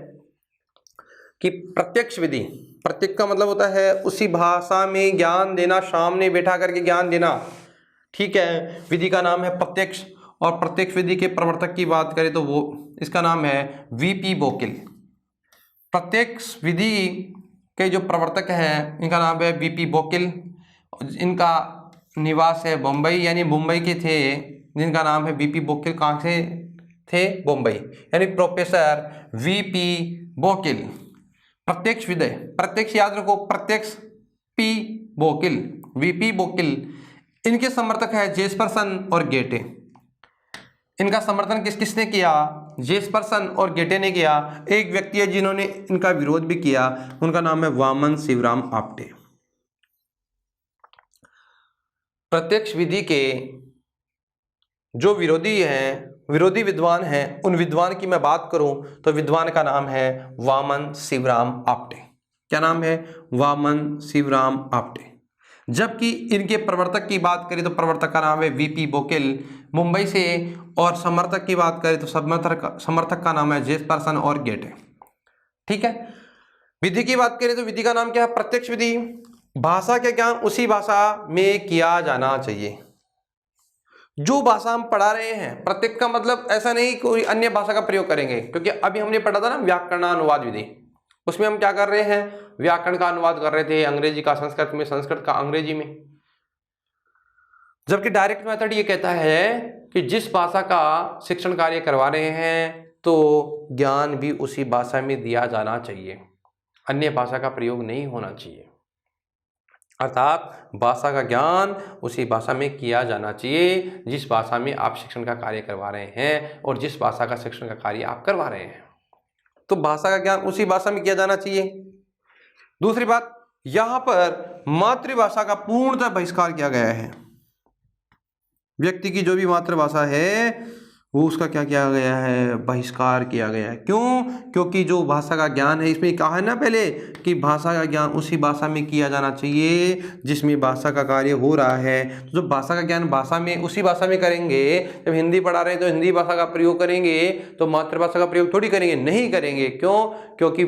कि प्रत्यक्ष विधि, प्रत्यक्ष का मतलब होता है उसी भाषा में ज्ञान देना, सामने बैठा करके ज्ञान देना, ठीक है। विधि का नाम है प्रत्यक्ष। और प्रत्यक्ष विधि के प्रवर्तक की बात करें तो वो इसका नाम है वीपी बोकिल। प्रत्यक्ष विधि के जो प्रवर्तक हैं इनका नाम है वीपी बोकिल। इनका निवास है बम्बई, यानी मुंबई के थे, जिनका नाम है वीपी बोकिल। कहाँ से थे? बम्बई, यानी प्रोफेसर वीपी बोकिल। प्रत्यक्ष विधि, प्रत्यक्ष याद रखो, प्रत्यक्ष पी बोकिल, वीपी बोकिल। इनके समर्थक है जेस्पर्सन और गेटे। इनका समर्थन किसने किया? जेस्पर्सन और गेटे ने किया। एक व्यक्ति है जिन्होंने इनका विरोध भी किया, उनका नाम है वामन शिवराम आप्टे। प्रत्यक्ष विधि के जो विरोधी हैं, विरोधी विद्वान हैं, उन विद्वान की मैं बात करूं तो विद्वान का नाम है वामन शिवराम आप्टे। क्या नाम है? वामन शिवराम आप्टे। जबकि इनके प्रवर्तक की बात करें तो प्रवर्तक का नाम है वीपी बोकिल, मुंबई से। और समर्थक की बात करें तो समर्थक का नाम है जेस्पर्सन और गेटे, ठीक है। विधि की बात करें तो विधि का नाम क्या है? प्रत्यक्ष विधि। भाषा का ज्ञान उसी भाषा में किया जाना चाहिए जो भाषा हम पढ़ा रहे हैं। प्रत्यक्ष का मतलब ऐसा नहीं कोई अन्य भाषा का प्रयोग करेंगे, क्योंकि अभी हमने पढ़ा था ना व्याकरणानुवाद विधि, उसमें हम क्या कर रहे हैं? व्याकरण का अनुवाद कर रहे थे, अंग्रेजी का संस्कृत में, संस्कृत का अंग्रेजी में। जबकि डायरेक्ट मेथड ये कहता है कि जिस भाषा का शिक्षण कार्य करवा रहे हैं तो ज्ञान भी उसी भाषा में दिया जाना चाहिए, अन्य भाषा का प्रयोग नहीं होना चाहिए। अर्थात भाषा का ज्ञान उसी भाषा में किया जाना चाहिए जिस भाषा में आप शिक्षण का कार्य करवा रहे हैं और जिस भाषा का शिक्षण का कार्य आप करवा रहे हैं। तो भाषा का ज्ञान उसी भाषा में किया जाना चाहिए। दूसरी बात, यहां पर मातृभाषा का पूर्णतः बहिष्कार किया गया है। व्यक्ति की जो भी मातृभाषा है वो उसका क्या किया गया है? बहिष्कार किया गया है। क्यों? क्योंकि जो भाषा का ज्ञान है, इसमें कहा है ना पहले कि भाषा का ज्ञान उसी भाषा में किया जाना चाहिए जिसमें भाषा का कार्य हो रहा है। तो जो भाषा का ज्ञान भाषा में उसी भाषा में करेंगे, जब हिंदी पढ़ा रहे हैं तो हिंदी भाषा का प्रयोग करेंगे, तो मातृभाषा का प्रयोग थोड़ी करेंगे, नहीं करेंगे। क्यों? क्योंकि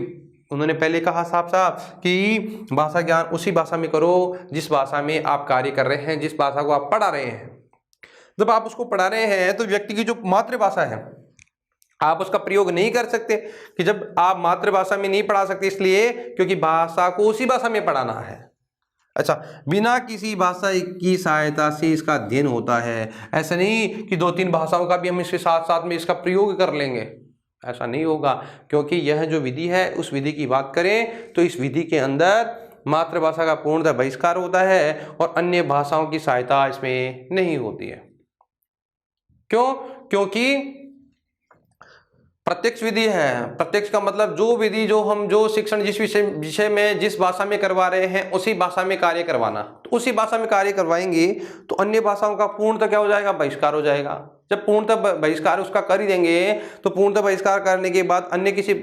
उन्होंने पहले कहा साफ साफ कि भाषा ज्ञान उसी भाषा में करो जिस भाषा में आप कार्य कर रहे हैं, जिस भाषा को आप पढ़ा रहे हैं। जब आप उसको पढ़ा रहे हैं तो व्यक्ति की जो मातृभाषा है आप उसका प्रयोग नहीं कर सकते। कि जब आप मातृभाषा में नहीं पढ़ा सकते इसलिए क्योंकि भाषा को उसी भाषा में पढ़ाना है। अच्छा, बिना किसी भाषा की सहायता से इसका अध्ययन होता है। ऐसा नहीं कि 2-3 भाषाओं का भी हम इसके साथ साथ में इसका प्रयोग कर लेंगे, ऐसा नहीं होगा। क्योंकि यह जो विधि है उस विधि की बात करें तो इस विधि के अंदर मातृभाषा का पूर्णतः बहिष्कार होता है और अन्य भाषाओं की सहायता इसमें नहीं होती है। क्यों? क्योंकि प्रत्यक्ष विधि है। प्रत्यक्ष का मतलब जो विधि जो शिक्षण जिस विषय में जिस भाषा में करवा रहे हैं उसी भाषा में कार्य करवाना। तो उसी भाषा में कार्य करवाएंगे तो अन्य भाषाओं का पूर्णतः क्या हो जाएगा? बहिष्कार हो जाएगा। जब पूर्णतः बहिष्कार उसका कर ही देंगे तो पूर्णतः बहिष्कार करने के बाद अन्य किसी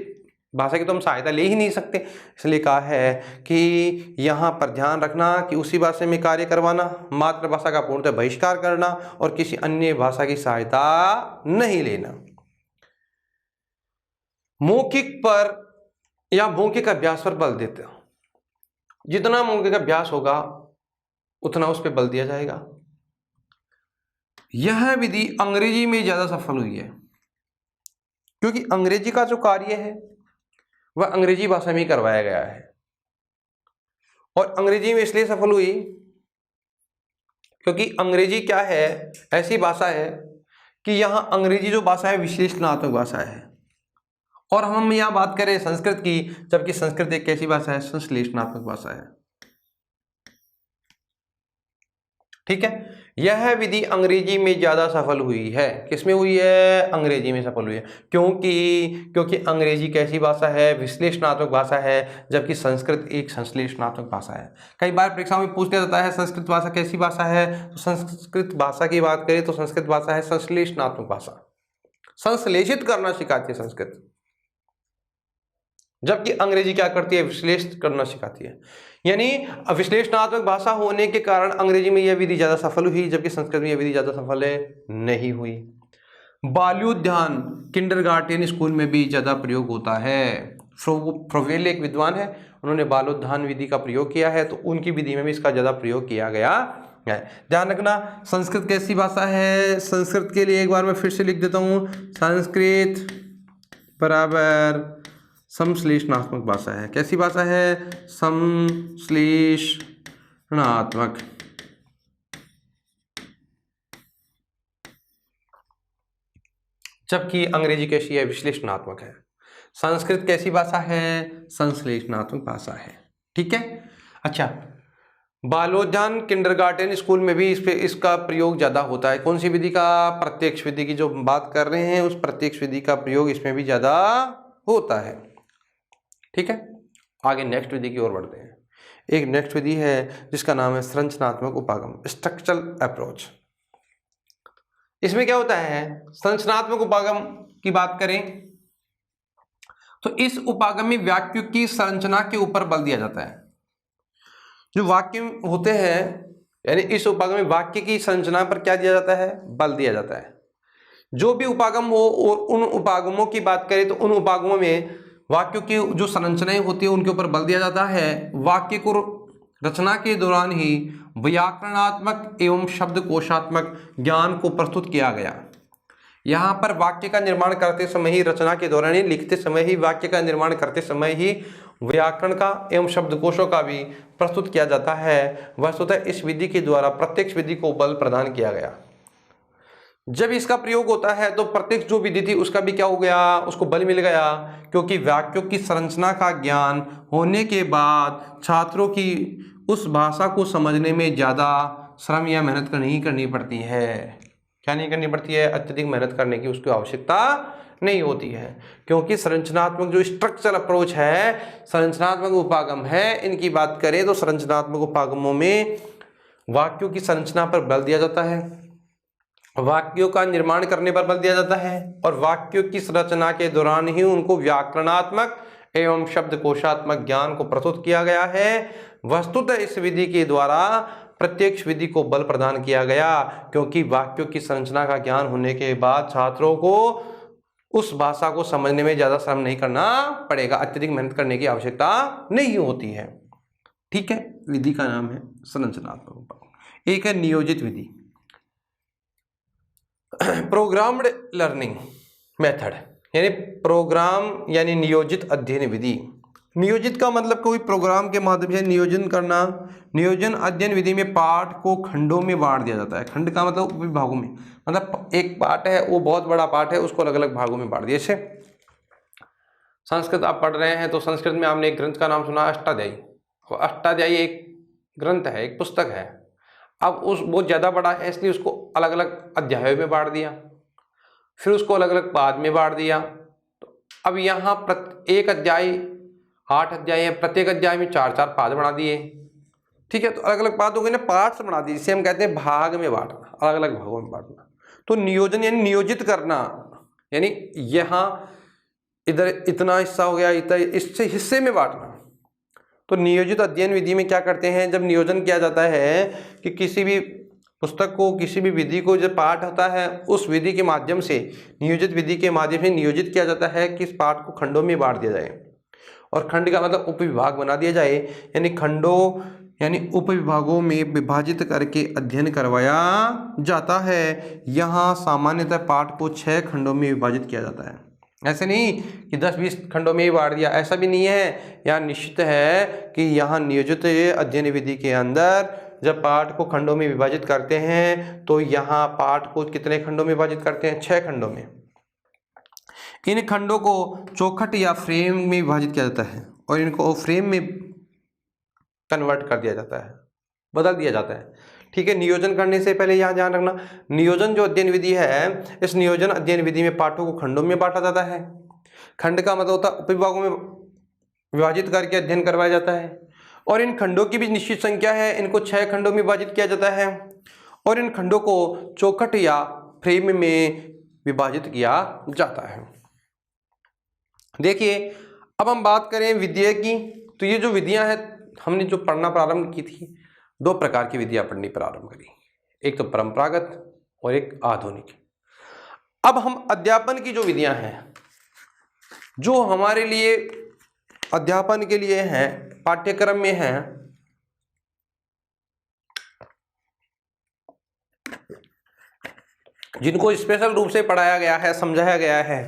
भाषा की तो हम सहायता ले ही नहीं सकते। इसलिए कहा है कि यहाँ पर ध्यान रखना कि उसी भाषा में कार्य करवाना, मातृभाषा का पूर्णतः बहिष्कार करना और किसी अन्य भाषा की सहायता नहीं लेना। मौखिक पर या मौखिक अभ्यास पर बल देते हो। जितना मौखिक अभ्यास होगा उतना उस पर बल दिया जाएगा। यह विधि अंग्रेजी में ज्यादा सफल हुई है क्योंकि अंग्रेजी का जो कार्य है वह अंग्रेजी भाषा में करवाया गया है। और अंग्रेजी में इसलिए सफल हुई क्योंकि अंग्रेजी क्या है, ऐसी भाषा है कि यहां अंग्रेजी जो भाषा है विश्लेषणात्मक भाषा है। और हम यहां बात करें संस्कृत की, जबकि संस्कृत एक कैसी भाषा है, संश्लेषणात्मक भाषा है। ठीक है, यह विधि अंग्रेजी में ज्यादा सफल हुई है। किसमें हुई है? अंग्रेजी में सफल हुई है। क्योंकि अंग्रेजी कैसी भाषा है, विश्लेषणात्मक भाषा है, जबकि संस्कृत एक संश्लेषणात्मक भाषा है। कई बार परीक्षा में पूछ लिया जाता है संस्कृत भाषा कैसी भाषा है, तो संस्कृत भाषा की बात करें तो संस्कृत भाषा है संश्लेषणात्मक भाषा, संश्लेषित करना सिखाती है संस्कृत, जबकि अंग्रेजी क्या करती है? विश्लेषित करना सिखाती है। यानी विश्लेषणात्मक भाषा होने के कारण अंग्रेजी में यह विधि ज्यादा सफल हुई, जबकि संस्कृत में यह विधि ज्यादा सफल नहीं हुई। बाल्योध्यान किंडरगार्टन स्कूल में भी ज्यादा प्रयोग होता है। फ्रोवेल एक विद्वान है, उन्होंने बाल्योध्यान विधि का प्रयोग किया है, तो उनकी विधि में भी इसका ज्यादा प्रयोग किया गया है। ध्यान रखना, संस्कृत कैसी भाषा है? संस्कृत के लिए एक बार मैं फिर से लिख देता हूं, संस्कृत बराबर संश्लेषणात्मक भाषा है। कैसी भाषा है? संश्लेषणात्मक। जबकि अंग्रेजी कैसी है? विश्लेषणात्मक है। संस्कृत कैसी भाषा है? संश्लेषणात्मक भाषा है। ठीक है। अच्छा, बालोद्यान किंडरगार्टन स्कूल में भी इसका प्रयोग ज्यादा होता है। कौन सी विधि का? प्रत्यक्ष विधि की जो बात कर रहे हैं, उस प्रत्यक्ष विधि का प्रयोग इसमें भी ज्यादा होता है। ठीक है, आगे नेक्स्ट विधि की ओर बढ़ते हैं। एक नेक्स्ट विधि है जिसका नाम है संरचनात्मक उपागम, स्ट्रक्चरल अप्रोच। इसमें क्या होता है? संरचनात्मक उपागम की बात करें तो इस उपागम में वाक्यों की संरचना के ऊपर बल दिया जाता है। जो वाक्य होते हैं, यानी इस उपागम में वाक्य की संरचना पर क्या दिया जाता है? बल दिया जाता है। जो भी उपागम हो और उन उपागमों की बात करें तो उन उपागमों में वाक्यों की जो संरचनाएं होती है उनके ऊपर बल दिया जाता है। वाक्य को रचना के दौरान ही व्याकरणात्मक एवं शब्दकोशात्मक ज्ञान को प्रस्तुत किया गया। यहाँ पर वाक्य का निर्माण करते समय ही, रचना के दौरान ही, लिखते समय ही, वाक्य का निर्माण करते समय ही व्याकरण का एवं शब्दकोशों का भी प्रस्तुत किया जाता है। वस्तुतः इस विधि के द्वारा प्रत्यक्ष विधि को बल प्रदान किया गया। जब इसका प्रयोग होता है तो प्रत्यक्ष जो विधि थी उसका भी क्या हो गया? उसको बल मिल गया, क्योंकि वाक्यों की संरचना का ज्ञान होने के बाद छात्रों की उस भाषा को समझने में ज्यादा श्रम या मेहनत नहीं करनी पड़ती है। क्या नहीं करनी पड़ती है? अत्यधिक मेहनत करने की उसकी आवश्यकता नहीं होती है, क्योंकि संरचनात्मक जो स्ट्रक्चरल अप्रोच है, संरचनात्मक उपागम है, इनकी बात करें तो संरचनात्मक उपागमों में वाक्यों की संरचना पर बल दिया जाता है, वाक्यों का निर्माण करने पर बल दिया जाता है, और वाक्यों की संरचना के दौरान ही उनको व्याकरणात्मक एवं शब्दकोशात्मक ज्ञान को प्रस्तुत किया गया है। वस्तुतः इस विधि के द्वारा प्रत्यक्ष विधि को बल प्रदान किया गया, क्योंकि वाक्यों की संरचना का ज्ञान होने के बाद छात्रों को उस भाषा को समझने में ज्यादा श्रम नहीं करना पड़ेगा, अत्यधिक मेहनत करने की आवश्यकता नहीं होती है। ठीक है, विधि का नाम है संरचनात्मक उपागम। एक है नियोजित विधि, प्रोग्राम्ड लर्निंग मेथड, यानी प्रोग्राम यानी नियोजित अध्ययन विधि। नियोजित का मतलब कोई प्रोग्राम के माध्यम से नियोजन करना। नियोजन अध्ययन विधि में पाठ को खंडों में बांट दिया जाता है। खंड का मतलब विभागों में, मतलब एक पाठ है वो बहुत बड़ा पाठ है, उसको अलग अलग भागों में बांट दिया। जैसे संस्कृत आप पढ़ रहे हैं तो संस्कृत में आपने एक ग्रंथ का नाम सुना, अष्टाध्यायी। वो अष्टाध्यायी एक ग्रंथ है, एक पुस्तक है। अब उस बहुत ज़्यादा बड़ा है इसलिए उसको अलग अलग अध्यायों में बांट दिया, फिर उसको अलग अलग पाद में बांट दिया। तो अब यहाँ एक अध्याय 8 अध्याय है, प्रत्येक अध्याय में 4-4 पाद बना दिए। ठीक है, तो अलग अलग पाद हो गए ना, पार्ट्स बना दिए, जिसे हम कहते हैं भाग में बांटना, अलग अलग भागों में बांटना। तो नियोजन यानी नियोजित करना, यानी यहाँ इधर इतना हिस्सा हो गया, इतना इससे हिस्से में बांटना। तो नियोजित अध्ययन विधि में क्या करते हैं, जब नियोजन किया जाता है कि किसी भी पुस्तक को, किसी भी विधि को जो पाठ होता है उस विधि के माध्यम से, नियोजित विधि के माध्यम से नियोजित किया जाता है कि इस पाठ को खंडों में बांट दिया जाए, और खंड का मतलब उपविभाग बना दिया जाए, यानी खंडों यानी उपविभागों में विभाजित करके अध्ययन करवाया जाता है। यहाँ सामान्यतः पाठ को 6 खंडों में विभाजित किया जाता है। ऐसे नहीं कि 10-20 खंडों में ही बांट दिया, ऐसा भी नहीं है। यहाँ निश्चित है कि यहाँ नियोजित अध्ययन विधि के अंदर जब पाठ को खंडों में विभाजित करते हैं तो यहाँ पाठ को कितने खंडों में विभाजित करते हैं? 6 खंडों में। इन खंडों को चौखट या फ्रेम में विभाजित किया जाता है और इनको फ्रेम में कन्वर्ट कर दिया जाता है, बदल दिया जाता है। ठीक है, नियोजन करने से पहले यहाँ ध्यान रखना, नियोजन जो अध्ययन विधि है, इस नियोजन अध्ययन विधि में पाठों को खंडों में बांटा जाता है। खंड का मतलब होता है उपविभागों में विभाजित करके अध्ययन करवाया जाता है, और इन खंडों की भी निश्चित संख्या है, इनको 6 खंडों में विभाजित किया जाता है, और इन खंडों को चौखट या फ्रेम में विभाजित किया जाता है। देखिए, अब हम बात करें विद्या की, तो ये जो विधियां हैं हमने जो पढ़ना प्रारंभ की थी, 2 प्रकार की विधियां पढ़नी प्रारंभ करी, एक तो परंपरागत और एक आधुनिक। अब हम अध्यापन की जो विधियां हैं, जो हमारे लिए अध्यापन के लिए हैं, पाठ्यक्रम में हैं, जिनको स्पेशल रूप से पढ़ाया गया है, समझाया गया है,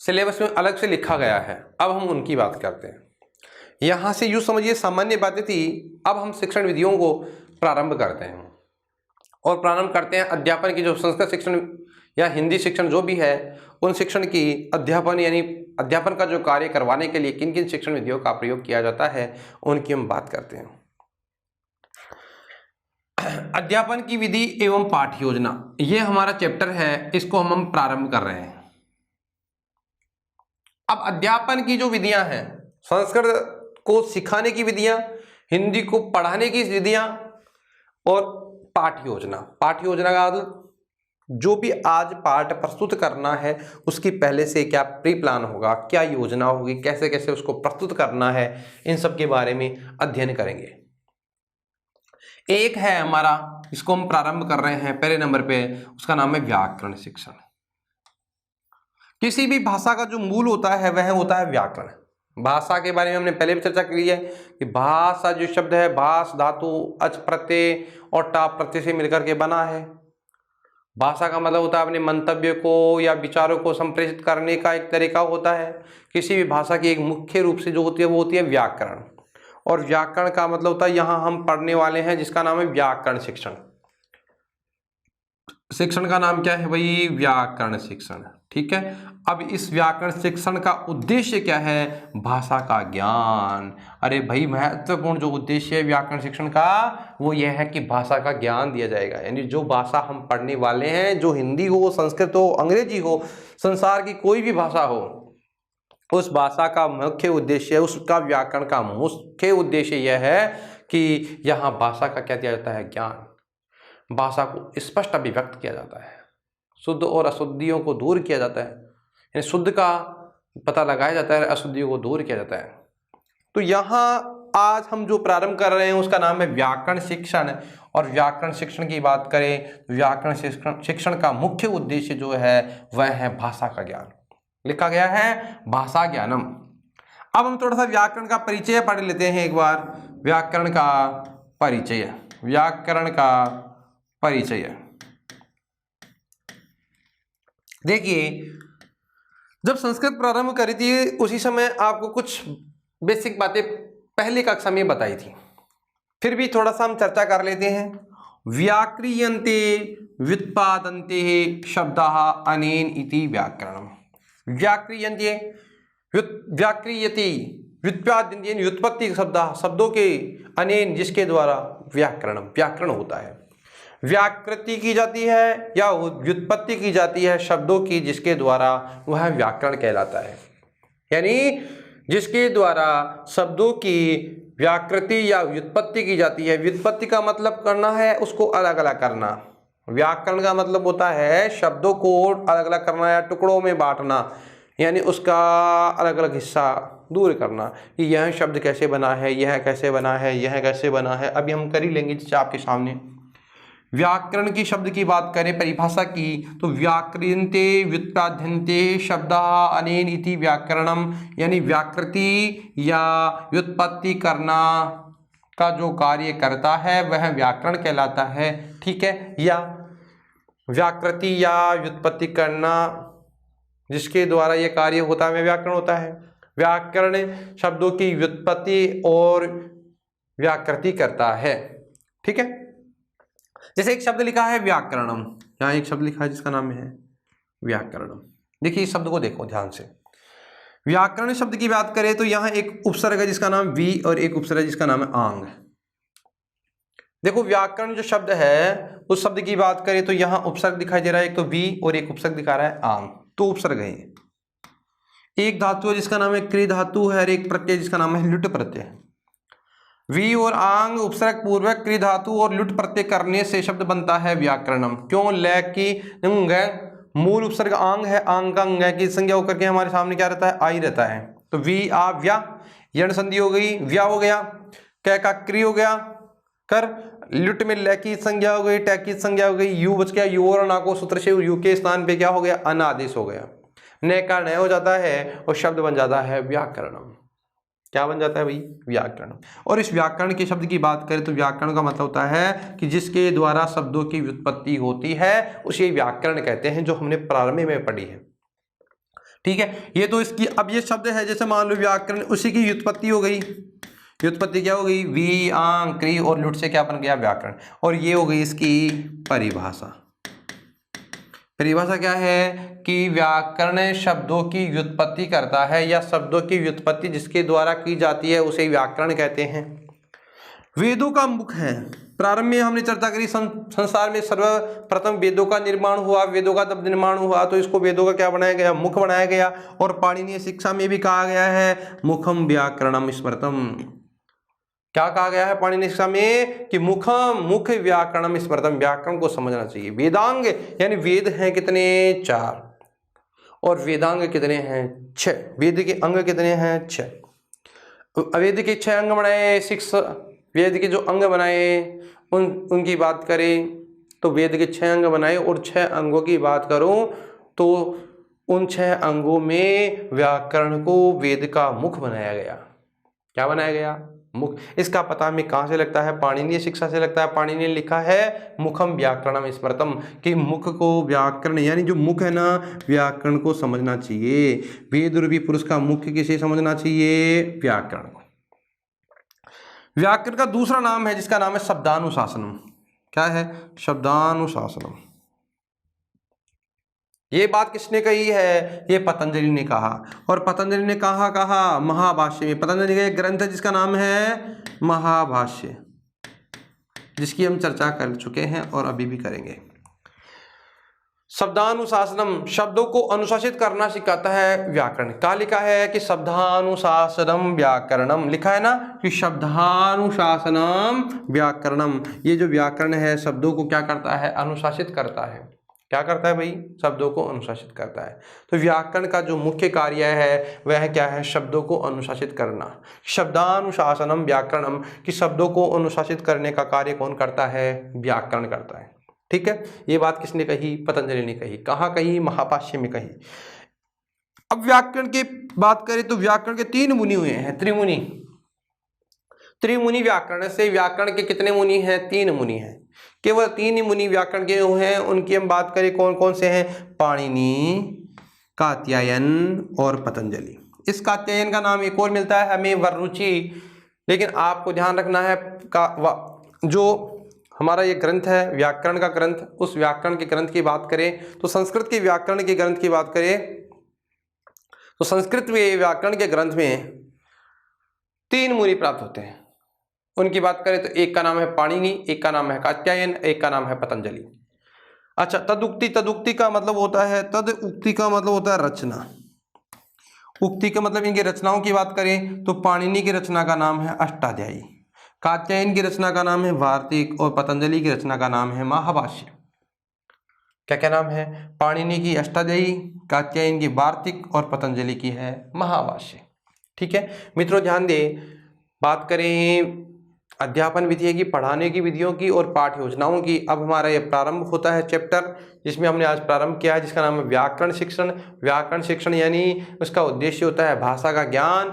सिलेबस में अलग से लिखा गया है, अब हम उनकी बात करते हैं। यहाँ से यूँ समझिए सामान्य बातें थी, अब हम शिक्षण विधियों को प्रारंभ करते हैं, और प्रारंभ करते हैं अध्यापन की, जो संस्कृत शिक्षण या हिंदी शिक्षण जो भी है, उन शिक्षण की अध्यापन यानी अध्यापन का जो कार्य करवाने के लिए किन किन शिक्षण विधियों का प्रयोग किया जाता है, उनकी हम बात करते हैं। अध्यापन की विधि एवं पाठ योजना, ये हमारा चैप्टर है, इसको हम प्रारंभ कर रहे हैं। अब अध्यापन की जो विधियां हैं, संस्कृत को सिखाने की विधियां, हिंदी को पढ़ाने की विधियां, और पाठ योजना। पाठ योजना का मतलब जो भी आज पाठ प्रस्तुत करना है उसकी पहले से क्या प्री प्लान होगा, क्या योजना होगी, कैसे कैसे उसको प्रस्तुत करना है, इन सब के बारे में अध्ययन करेंगे। एक है हमारा, इसको हम प्रारंभ कर रहे हैं पहले नंबर पे, उसका नाम है व्याकरण शिक्षण। किसी भी भाषा का जो मूल होता है वह होता है व्याकरण। भाषा के बारे में हमने पहले भी चर्चा की है कि भाषा जो शब्द है, भाष धातु अच प्रत्यय और टा प्रत्यय से मिलकर के बना है। भाषा का मतलब होता है अपने मंतव्य को या विचारों को संप्रेषित करने का एक तरीका होता है। किसी भी भाषा की एक मुख्य रूप से जो होती है वो होती है व्याकरण, और व्याकरण का मतलब होता है यहाँ हम पढ़ने वाले हैं जिसका नाम है व्याकरण शिक्षण। शिक्षण का नाम क्या है भाई? व्याकरण शिक्षण। ठीक है, अब इस व्याकरण शिक्षण का उद्देश्य क्या है? भाषा का ज्ञान। अरे भाई, महत्वपूर्ण जो उद्देश्य है व्याकरण शिक्षण का वो यह है कि भाषा का ज्ञान दिया जाएगा। यानी जो भाषा हम पढ़ने वाले हैं, जो हिंदी हो, संस्कृत हो, अंग्रेजी हो, संसार की कोई भी भाषा हो, उस भाषा का मुख्य उद्देश्य, उसका व्याकरण का मुख्य उद्देश्य यह है कि यहाँ भाषा का क्या दिया जाता है? ज्ञान। भाषा को स्पष्ट अभिव्यक्त किया जाता है, शुद्ध और अशुद्धियों को दूर किया जाता है, यानी शुद्ध का पता लगाया जाता है, अशुद्धियों को दूर किया जाता है। तो यहाँ आज हम जो प्रारंभ कर रहे हैं उसका नाम है व्याकरण शिक्षण। और व्याकरण शिक्षण की बात करें, व्याकरण शिक्षण का मुख्य उद्देश्य जो है वह है भाषा का ज्ञान। लिखा गया है भाषा ज्ञानम। अब हम थोड़ा सा व्याकरण का परिचय पढ़ लेते हैं एक बार। व्याकरण का परिचय, व्याकरण का परिचय। देखिए, जब संस्कृत प्रारंभ करी थी उसी समय आपको कुछ बेसिक बातें पहले कक्षा में बताई थी, फिर भी थोड़ा सा हम चर्चा कर लेते हैं। व्याक्रियन्ते व्युत्पादन्ते शब्दाः अनेन इति व्याकरणम्। व्याक्रियन्ते व्याक्रियते व्युत्पाद्यन्ते व्युत्पत्ति शब्दाः, शब्दों के अनेन जिसके द्वारा व्याकरणम, व्याकरण होता है। व्याकृति की जाती है या व्युत्पत्ति की जाती है शब्दों की, जिसके द्वारा वह व्याकरण कहलाता है। यानी जिसके द्वारा शब्दों की व्याकृति या व्युत्पत्ति की जाती है। व्युत्पत्ति का मतलब करना है उसको अलग अलग करना। व्याकरण का मतलब होता है शब्दों को अलग अलग करना या टुकड़ों में बांटना, यानी उसका अलग अलग हिस्सा दूर करना कि यह शब्द कैसे बना है, यह कैसे बना है, यह कैसे बना है। अभी हम कर ही लेंगे आपके सामने। व्याकरण की शब्द की बात करें परिभाषा की तो व्याकरणते व्युत्पाद्यन्ते शब्दाः अनेन इति व्याकरणम, यानी व्याकृति या व्युत्पत्ति करना का जो कार्य करता है वह व्याकरण कहलाता है। ठीक है, या व्याकृति या व्युत्पत्ति करना जिसके द्वारा यह कार्य होता है वह व्याकरण होता है। व्याकरण शब्दों की व्युत्पत्ति और व्याकृति करता है। ठीक है, जैसे एक शब्द लिखा है व्याकरणम, यहाँ एक शब्द लिखा है जिसका नाम है व्याकरणम। देखिए इस शब्द को देखो ध्यान से। व्याकरण शब्द की बात करें तो यहाँ एक उपसर्ग है जिसका नाम वी और एक उपसर्ग है जिसका नाम है आंग। देखो व्याकरण जो शब्द है उस शब्द की बात करें तो यहाँ उपसर्ग दिखाई दे रहा है, एक तो वी और एक उपसर्ग दिखा रहा है आंग, तो उपसर्ग है। एक धातु है जिसका नाम है क्री धातु है और एक प्रत्यय जिसका नाम है लुट प्रत्यय। वी और आंग उपसर्ग पूर्वक क्री धातु और लुट प्रत्यय करने से शब्द बनता है व्याकरणम। क्यों? ल की मूल उपसर्ग आंग है, आंग का अंग की संज्ञा होकर के हमारे सामने क्या रहता है? आई रहता है। तो वी आ व्या, यण संधि हो गई, व्या हो गया, कै का क्री हो गया, कर लुट में ल की संज्ञा हो गई, टै की संज्ञा हो गई, यू बच गया, यू और ना को सूत्र से यू के स्थान पे क्या हो गया? अन आदेश हो गया, न का न हो जाता है और शब्द बन जाता है व्याकरणम। क्या बन जाता है भाई? व्याकरण। और इस व्याकरण के शब्द की बात करें तो व्याकरण का मतलब होता है कि जिसके द्वारा शब्दों की व्युत्पत्ति होती है उसे व्याकरण कहते हैं, जो हमने प्रारंभ में पढ़ी है। ठीक है, ये तो इसकी अब ये शब्द है, जैसे मान लो व्याकरण, उसी की व्युत्पत्ति हो गई। व्युत्पत्ति क्या हो गई? वी आंग क्री और लुट से क्या बन गया? व्याकरण। और ये हो गई इसकी परिभाषा। परिभाषा क्या है कि व्याकरण शब्दों की व्युत्पत्ति करता है या शब्दों की व्युत्पत्ति जिसके द्वारा की जाती है उसे व्याकरण कहते हैं। वेदों का मुख है। प्रारंभ में हमने चर्चा करी संसार में सर्वप्रथम वेदों का निर्माण हुआ। वेदों का जब निर्माण हुआ तो इसको वेदों का क्या बनाया गया? मुख बनाया गया। और पाणिनीय शिक्षा में भी कहा गया है मुखम व्याकरणम स्मृतम। क्या कहा गया है पाणिनीय शिक्षा में? कि मुख व्याकरणम स्मृतम, व्याकरण को समझना चाहिए। वेदांग यानी वेद हैं कितने? 4 और वेदांग कितने हैं? 6। वेद के अंग कितने हैं? 6। वेद के 6 अंग बनाए, 6 वेद के जो अंग बनाए उनकी बात करें तो वेद के 6 अंग बनाए और 6 अंगों की बात करूं तो उन 6 अंगों में व्याकरण को वेद का मुख बनाया गया। क्या बनाया गया? मुख। इसका पता हमें कहाँ से लगता है? पाणिनीय शिक्षा से लगता है। पाणिनि ने लिखा है मुखम व्याकरणम स्मृतम, कि मुख को व्याकरण यानी जो मुख है ना व्याकरण को समझना चाहिए। वेद रूपी पुरुष का मुख्य किसे समझना चाहिए? व्याकरण को। व्याकरण का दूसरा नाम है जिसका नाम है शब्दानुशासनम। क्या है? शब्दानुशासनम। ये बात किसने कही है? ये पतंजलि ने कहा। और पतंजलि ने कहा महाभाष्य में। पतंजलि का एक ग्रंथ है जिसका नाम है महाभाष्य, जिसकी हम चर्चा कर चुके हैं और अभी भी करेंगे। शब्दानुशासनम, शब्दों को अनुशासित करना सिखाता है व्याकरण। क्या लिखा है? कि शब्दानुशासनम व्याकरणम, लिखा है ना कि शब्दानुशासनम व्याकरणम। ये जो व्याकरण है शब्दों को क्या करता है? अनुशासित करता है। क्या करता है भाई? शब्दों को अनुशासित करता है। तो व्याकरण का जो मुख्य कार्य है वह क्या है? शब्दों को अनुशासित करना। शब्दानुशासनम व्याकरणम, कि शब्दों को अनुशासित करने का कार्य कौन करता है? व्याकरण करता है। ठीक है, ये बात किसने कही? पतंजलि ने कही। कहाँ कही? महाभाष्य में कही। अब व्याकरण की बात करें तो व्याकरण के 3 मुनि हुए हैं, त्रिमुनि। त्रिमुनि व्याकरण से। व्याकरण के कितने मुनि हैं? 3 मुनि हैं। केवल 3 ही मुनि व्याकरण के हैं। उनकी हम बात करें कौन कौन से हैं? पाणिनि, कात्यायन और पतंजलि। इस कात्यायन का नाम एक और मिलता है हमें, वररुचि। लेकिन आपको ध्यान रखना है जो हमारा ये ग्रंथ है व्याकरण का ग्रंथ, उस व्याकरण के ग्रंथ की बात करें तो संस्कृत के व्याकरण के ग्रंथ की बात करें तो संस्कृत में व्याकरण के ग्रंथ में 3 मुनि प्राप्त होते हैं। उनकी बात करें तो एक का नाम है पाणिनि, एक का नाम है कात्यायन, एक का नाम है पतंजलि। अच्छा, तदुक्ति। तदुक्ति का मतलब होता है, तदउक्ति का मतलब होता है रचना। उक्ति का मतलब इनकी रचनाओं की बात करें तो पाणिनि की रचना का नाम है अष्टाध्यायी, कात्यायन की रचना का नाम है वार्तिक और पतंजलि की रचना का नाम है महाभाष्य। क्या क्या नाम है? पाणिनि की अष्टाध्यायी, कात्यायन की वार्तिक और पतंजलि की है महाभाष्य। ठीक है मित्रों, ध्यान दें। बात करें अध्यापन विधि की, पढ़ाने की विधियों की और पाठ योजनाओं की। अब हमारा ये प्रारंभ होता है चैप्टर जिसमें हमने आज प्रारंभ किया है, जिसका नाम है व्याकरण शिक्षण। व्याकरण शिक्षण यानी उसका उद्देश्य होता है भाषा का ज्ञान।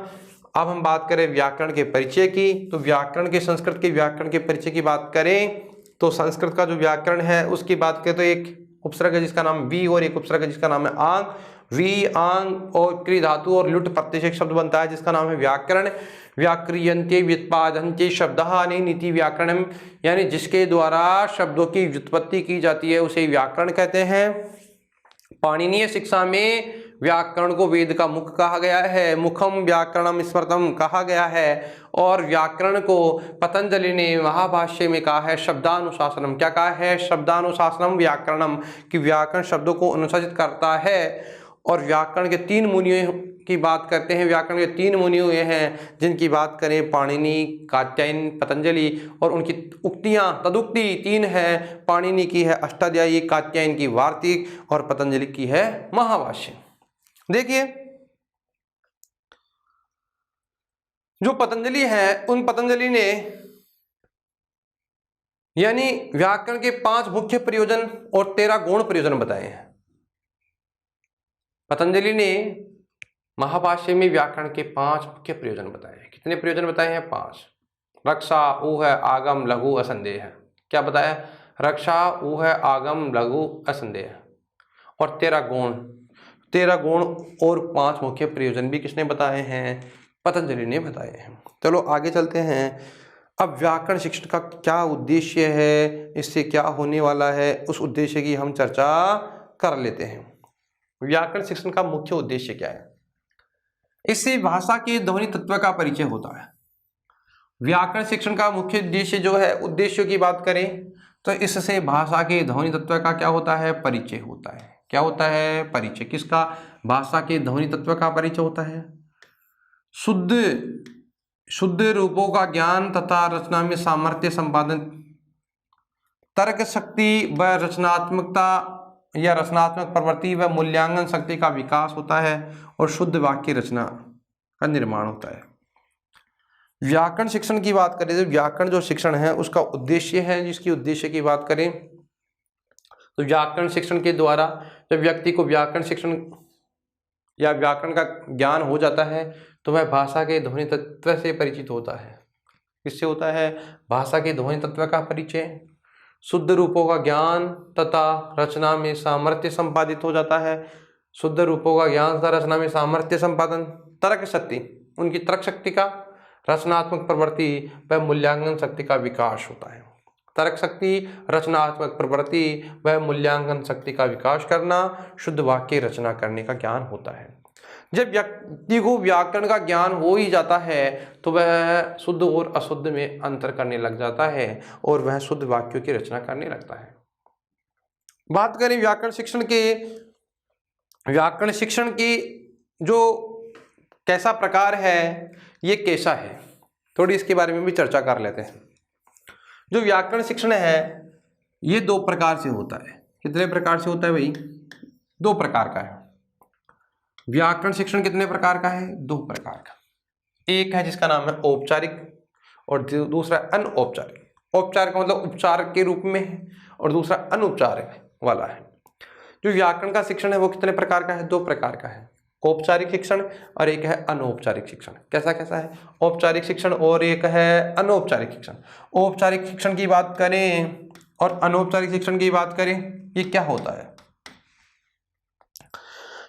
अब हम बात करें व्याकरण के परिचय की, तो व्याकरण के, संस्कृत के व्याकरण के परिचय की बात करें तो संस्कृत का जो व्याकरण है उसकी बात करें तो एक उपसर्ग है जिसका नाम वी और एक उपसर्ग है जिसका नाम है आंग। वी, आंग और क्री धातु और लुट प्रत्यय से एक शब्द बनता है जिसका नाम है व्याकरण। व्याक्रियन्ते व्युत्पादन्ते शब्दः नीति व्याकरणम, यानी जिसके द्वारा शब्दों की व्युत्पत्ति की जाती है उसे व्याकरण कहते हैं। पाणिनीय शिक्षा में व्याकरण को वेद का मुख कहा गया है, मुखम व्याकरणम स्मृतम कहा गया है। और व्याकरण को पतंजलि ने महाभाष्य में कहा है शब्दानुशासनम। क्या कहा है? शब्दानुशासनम व्याकरणम, कि व्याकरण शब्दों को अनुशासित करता है। और व्याकरण के 3 मुनियों की बात करते हैं। व्याकरण के 3 मुनि हुए हैं जिनकी बात करें पाणिनि, कात्यायन, पतंजलि, और उनकी उक्तियां, तदुक्ति 3 है। पाणिनि की है अष्टाध्यायी, कात्यायन की वार्तिक और पतंजलि की है महाभाष्य। देखिए जो पतंजलि है उन पतंजलि ने यानी व्याकरण के 5 मुख्य प्रयोजन और 13 गौण प्रयोजन बताए हैं। पतंजलि ने महाभाष्य में व्याकरण के 5 मुख्य प्रयोजन बताए हैं। कितने प्रयोजन बताए हैं? 5। रक्षा, ऊह, आगम, लघु, असंदेह। क्या बताया? रक्षा, ऊह, आगम, लघु, असंदेह। और 13 गौण, 13 गौण और 5 मुख्य प्रयोजन भी किसने बताए हैं? पतंजलि ने बताए हैं। चलो आगे चलते हैं। अब व्याकरण शिक्षण का क्या उद्देश्य है, इससे क्या होने वाला है, उस उद्देश्य की हम चर्चा कर लेते हैं। व्याकरण शिक्षण का मुख्य उद्देश्य क्या है? इससे भाषा के ध्वनि तत्व का परिचय होता है। व्याकरण शिक्षण का मुख्य उद्देश्य जो है, उद्देश्यों की बात करें तो इससे भाषा के ध्वनि तत्व का क्या होता है? परिचय होता है। क्या होता है? परिचय। किसका? भाषा के ध्वनि तत्व का परिचय होता है। शुद्ध रूपों का ज्ञान तथा रचना में सामर्थ्य संपादन, तर्क शक्ति व रचनात्मकता या रचनात्मक प्रवृत्ति व मूल्यांकन शक्ति का विकास होता है और शुद्ध वाक्य रचना का निर्माण होता है। व्याकरण शिक्षण की बात करें तो व्याकरण जो शिक्षण है उसका उद्देश्य है, जिसकी उद्देश्य की बात करें तो व्याकरण शिक्षण के द्वारा जब व्यक्ति को व्याकरण शिक्षण या व्याकरण का ज्ञान हो जाता है तो वह भाषा के ध्वनि तत्व से परिचित होता है। किससे होता है? भाषा के ध्वनि तत्व का परिचय, शुद्ध रूपों का ज्ञान तथा रचना में सामर्थ्य संपादित हो जाता है। शुद्ध रूपों का ज्ञान तथा रचना में सामर्थ्य संपादन, तर्क शक्ति, उनकी तर्क शक्ति का, रचनात्मक प्रवृत्ति व मूल्यांकन शक्ति का विकास होता है। तर्क शक्ति, रचनात्मक प्रवृत्ति व मूल्यांकन शक्ति का विकास करना, शुद्ध वाक्य रचना करने का ज्ञान होता है। जब व्यक्ति को व्याकरण का ज्ञान हो ही जाता है तो वह शुद्ध और अशुद्ध में अंतर करने लग जाता है और वह शुद्ध वाक्यों की रचना करने लगता है। बात करें व्याकरण शिक्षण के, व्याकरण शिक्षण की जो कैसा प्रकार है, ये कैसा है, थोड़ी इसके बारे में भी चर्चा कर लेते हैं। जो व्याकरण शिक्षण है ये 2 प्रकार से होता है। कितने प्रकार से होता है भाई? 2 प्रकार का है। व्याकरण शिक्षण कितने प्रकार का है? 2 प्रकार का। एक है जिसका नाम है औपचारिक और दूसरा अनौपचारिक। औपचारिक मतलब उपचार के रूप में है और दूसरा अनौपचारिक वाला है। जो व्याकरण का शिक्षण है वो कितने प्रकार का है? 2 प्रकार का है। औपचारिक शिक्षण और एक है अनौपचारिक शिक्षण। कैसा कैसा है? औपचारिक शिक्षण और एक है अनौपचारिक शिक्षण। औपचारिक शिक्षण की बात करें और अनौपचारिक शिक्षण की बात करें, ये क्या होता है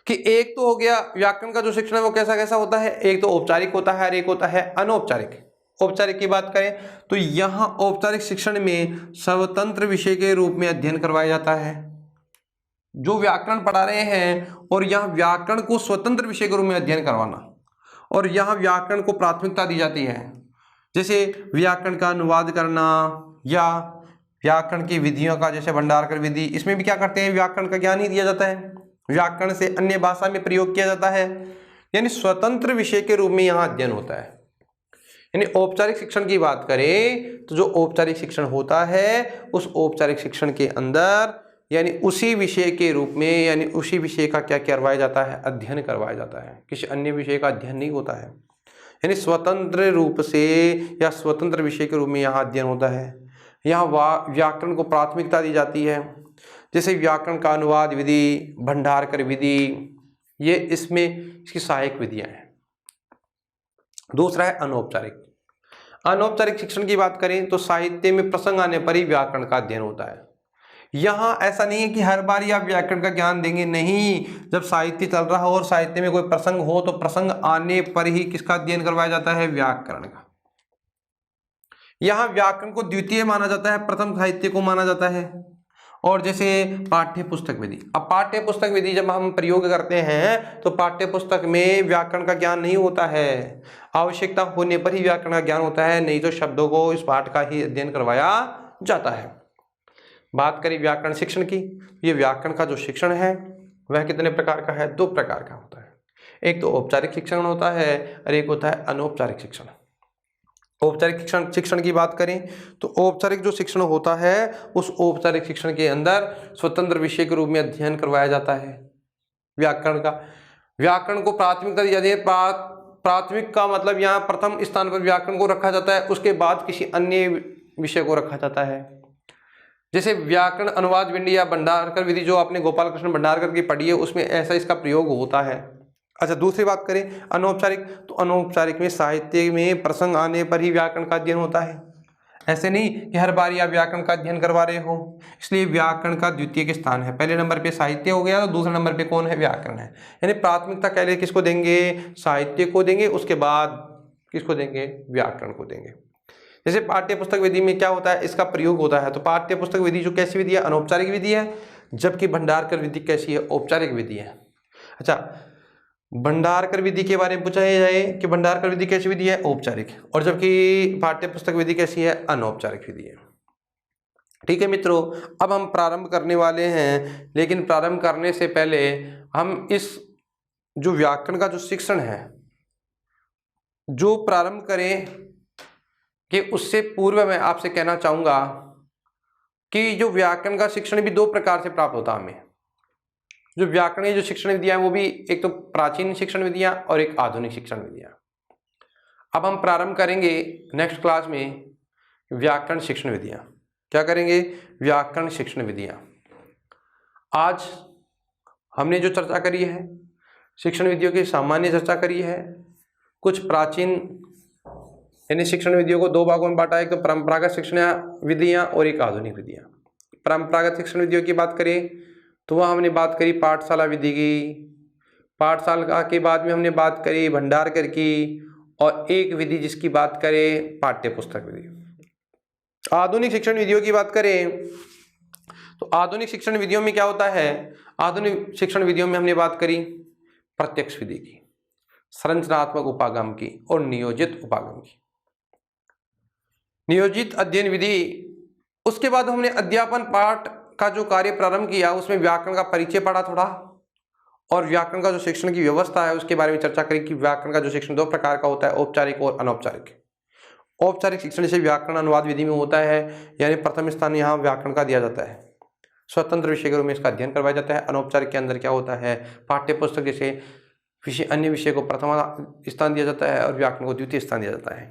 कि एक तो हो गया व्याकरण का जो शिक्षण है वो कैसा कैसा होता है, एक तो औपचारिक होता है और एक होता है अनौपचारिक। औपचारिक की बात करें तो यहाँ औपचारिक शिक्षण में स्वतंत्र विषय के रूप में अध्ययन करवाया जाता है। जो व्याकरण पढ़ा रहे हैं और यहाँ व्याकरण को स्वतंत्र विषय के रूप में अध्ययन करवाना, और यहाँ व्याकरण को प्राथमिकता दी जाती है। जैसे व्याकरण का अनुवाद करना या व्याकरण की विधियों का, जैसे भंडारकर विधि, इसमें भी क्या करते हैं? व्याकरण का ज्ञान ही दिया जाता है, व्याकरण से अन्य भाषा में प्रयोग किया जाता है, यानी स्वतंत्र विषय के रूप में यहाँ अध्ययन होता है। यानी औपचारिक शिक्षण की बात करें तो जो औपचारिक शिक्षण होता है उस औपचारिक शिक्षण के अंदर यानी उसी विषय के रूप में, यानी उसी विषय का क्या करवाया जाता है? अध्ययन करवाया जाता है। किसी अन्य विषय का अध्ययन नहीं होता है। यानी स्वतंत्र रूप से या स्वतंत्र विषय के रूप में यहाँ अध्ययन होता है। यहाँ व्याकरण को प्राथमिकता दी जाती है। जैसे व्याकरण का अनुवाद विधि, भंडारकर विधि, ये इसमें इसकी सहायक विधियां हैं। दूसरा है अनौपचारिक। अनौपचारिक शिक्षण की बात करें तो साहित्य में प्रसंग आने पर ही व्याकरण का अध्ययन होता है। यहाँ ऐसा नहीं है कि हर बार ही आप व्याकरण का ज्ञान देंगे, नहीं। जब साहित्य चल रहा हो और साहित्य में कोई प्रसंग हो तो प्रसंग आने पर ही किसका अध्ययन करवाया जाता है? व्याकरण का। यहाँ व्याकरण को द्वितीय माना जाता है, प्रथम साहित्य को माना जाता है। और जैसे पाठ्य पुस्तक विधि, अब पाठ्य पुस्तक विधि जब हम प्रयोग करते हैं तो पाठ्य पुस्तक में व्याकरण का ज्ञान नहीं होता है। आवश्यकता होने पर ही व्याकरण का ज्ञान होता है, नहीं तो शब्दों को इस पाठ का ही अध्ययन करवाया जाता है। बात करें व्याकरण शिक्षण की, ये व्याकरण का जो शिक्षण है वह कितने प्रकार का है? 2 प्रकार का होता है। एक तो औपचारिक शिक्षण होता है और एक होता है अनौपचारिक शिक्षण। औपचारिक शिक्षण की बात करें तो औपचारिक जो शिक्षण होता है उस औपचारिक शिक्षण के अंदर स्वतंत्र विषय के रूप में अध्ययन करवाया जाता है व्याकरण का। व्याकरण को प्राथमिकता दी जाती है। प्राथमिक का मतलब यहाँ प्रथम स्थान पर व्याकरण को रखा जाता है, उसके बाद किसी अन्य विषय को रखा जाता है। जैसे व्याकरण अनुवाद विधि या भंडारकर विधि जो आपने गोपाल कृष्ण भंडारकर की पढ़ी है उसमें ऐसा इसका प्रयोग होता है। अच्छा, दूसरी बात करें अनौपचारिक, तो अनौपचारिक में साहित्य में प्रसंग आने पर ही व्याकरण का अध्ययन होता है। ऐसे नहीं कि हर बार आप व्याकरण का अध्ययन करवा रहे हो, इसलिए व्याकरण का द्वितीय के स्थान है। पहले नंबर पे साहित्य हो गया तो दूसरे नंबर पे कौन है? व्याकरण है। यानी प्राथमिकता पहले किसको देंगे? साहित्य को देंगे, उसके बाद किसको देंगे? व्याकरण को देंगे। जैसे पाठ्य पुस्तक विधि में क्या होता है? इसका प्रयोग होता है। तो पाठ्य पुस्तक विधि जो कैसी विधि है? अनौपचारिक विधि है, जबकि भंडारकर विधि कैसी है? औपचारिक विधि है। अच्छा, भंडारकर विधि के बारे में पूछा जाए कि भंडारकर विधि कैसी विधि है? औपचारिक, और जबकि पाठ्य पुस्तक विधि कैसी है? अनौपचारिक विधि है। ठीक है मित्रों, अब हम प्रारंभ करने वाले हैं, लेकिन प्रारंभ करने से पहले हम इस जो व्याकरण का जो शिक्षण है जो प्रारंभ करें कि उससे पूर्व मैं आपसे कहना चाहूँगा कि जो व्याकरण का शिक्षण भी 2 प्रकार से प्राप्त होता है हमें। जो व्याकरणीय जो शिक्षण विधियाँ हैं वो भी एक तो प्राचीन शिक्षण विधियाँ और एक आधुनिक शिक्षण विधियाँ। अब हम प्रारंभ करेंगे नेक्स्ट क्लास में व्याकरण शिक्षण विधियाँ। क्या करेंगे? व्याकरण शिक्षण विधियाँ। आज हमने जो चर्चा करी है शिक्षण विधियों की सामान्य चर्चा करी है। कुछ प्राचीन यानी शिक्षण विधियों को 2 भागों में बांटा है, एक तो परंपरागत शिक्षण विधियाँ और एक आधुनिक विधियाँ। परंपरागत शिक्षण विधियों की बात करें तो वह हमने बात करी पाठशाला विधि की, पाठशाला के बाद में हमने बात करी भंडारकर की, और एक विधि जिसकी बात करें पाठ्य पुस्तक विधि। आधुनिक शिक्षण विधियों की बात करें तो आधुनिक शिक्षण विधियों में क्या होता है? आधुनिक शिक्षण विधियों में हमने बात करी प्रत्यक्ष विधि की, संरचनात्मक उपागम की और नियोजित उपागम की। नियोजित अध्ययन विधि, उसके बाद हमने अध्यापन पाठ का जो कार्य प्रारंभ किया उसमें व्याकरण का परिचय पढ़ा थोड़ा, और व्याकरण का जो शिक्षण की व्यवस्था है उसके बारे में चर्चा करी कि व्याकरण का जो शिक्षण 2 प्रकार का होता है, औपचारिक और अनौपचारिक। औपचारिक शिक्षण जैसे व्याकरण अनुवाद विधि में होता है, यानी प्रथम स्थान यहाँ व्याकरण का दिया जाता है, स्वतंत्र विषय के रूप में इसका अध्ययन करवाया जाता है। अनौपचारिक के अंदर क्या होता है? पाठ्य पुस्तक जैसे अन्य विषय को प्रथम स्थान दिया जाता है और व्याकरण को द्वितीय स्थान दिया जाता है।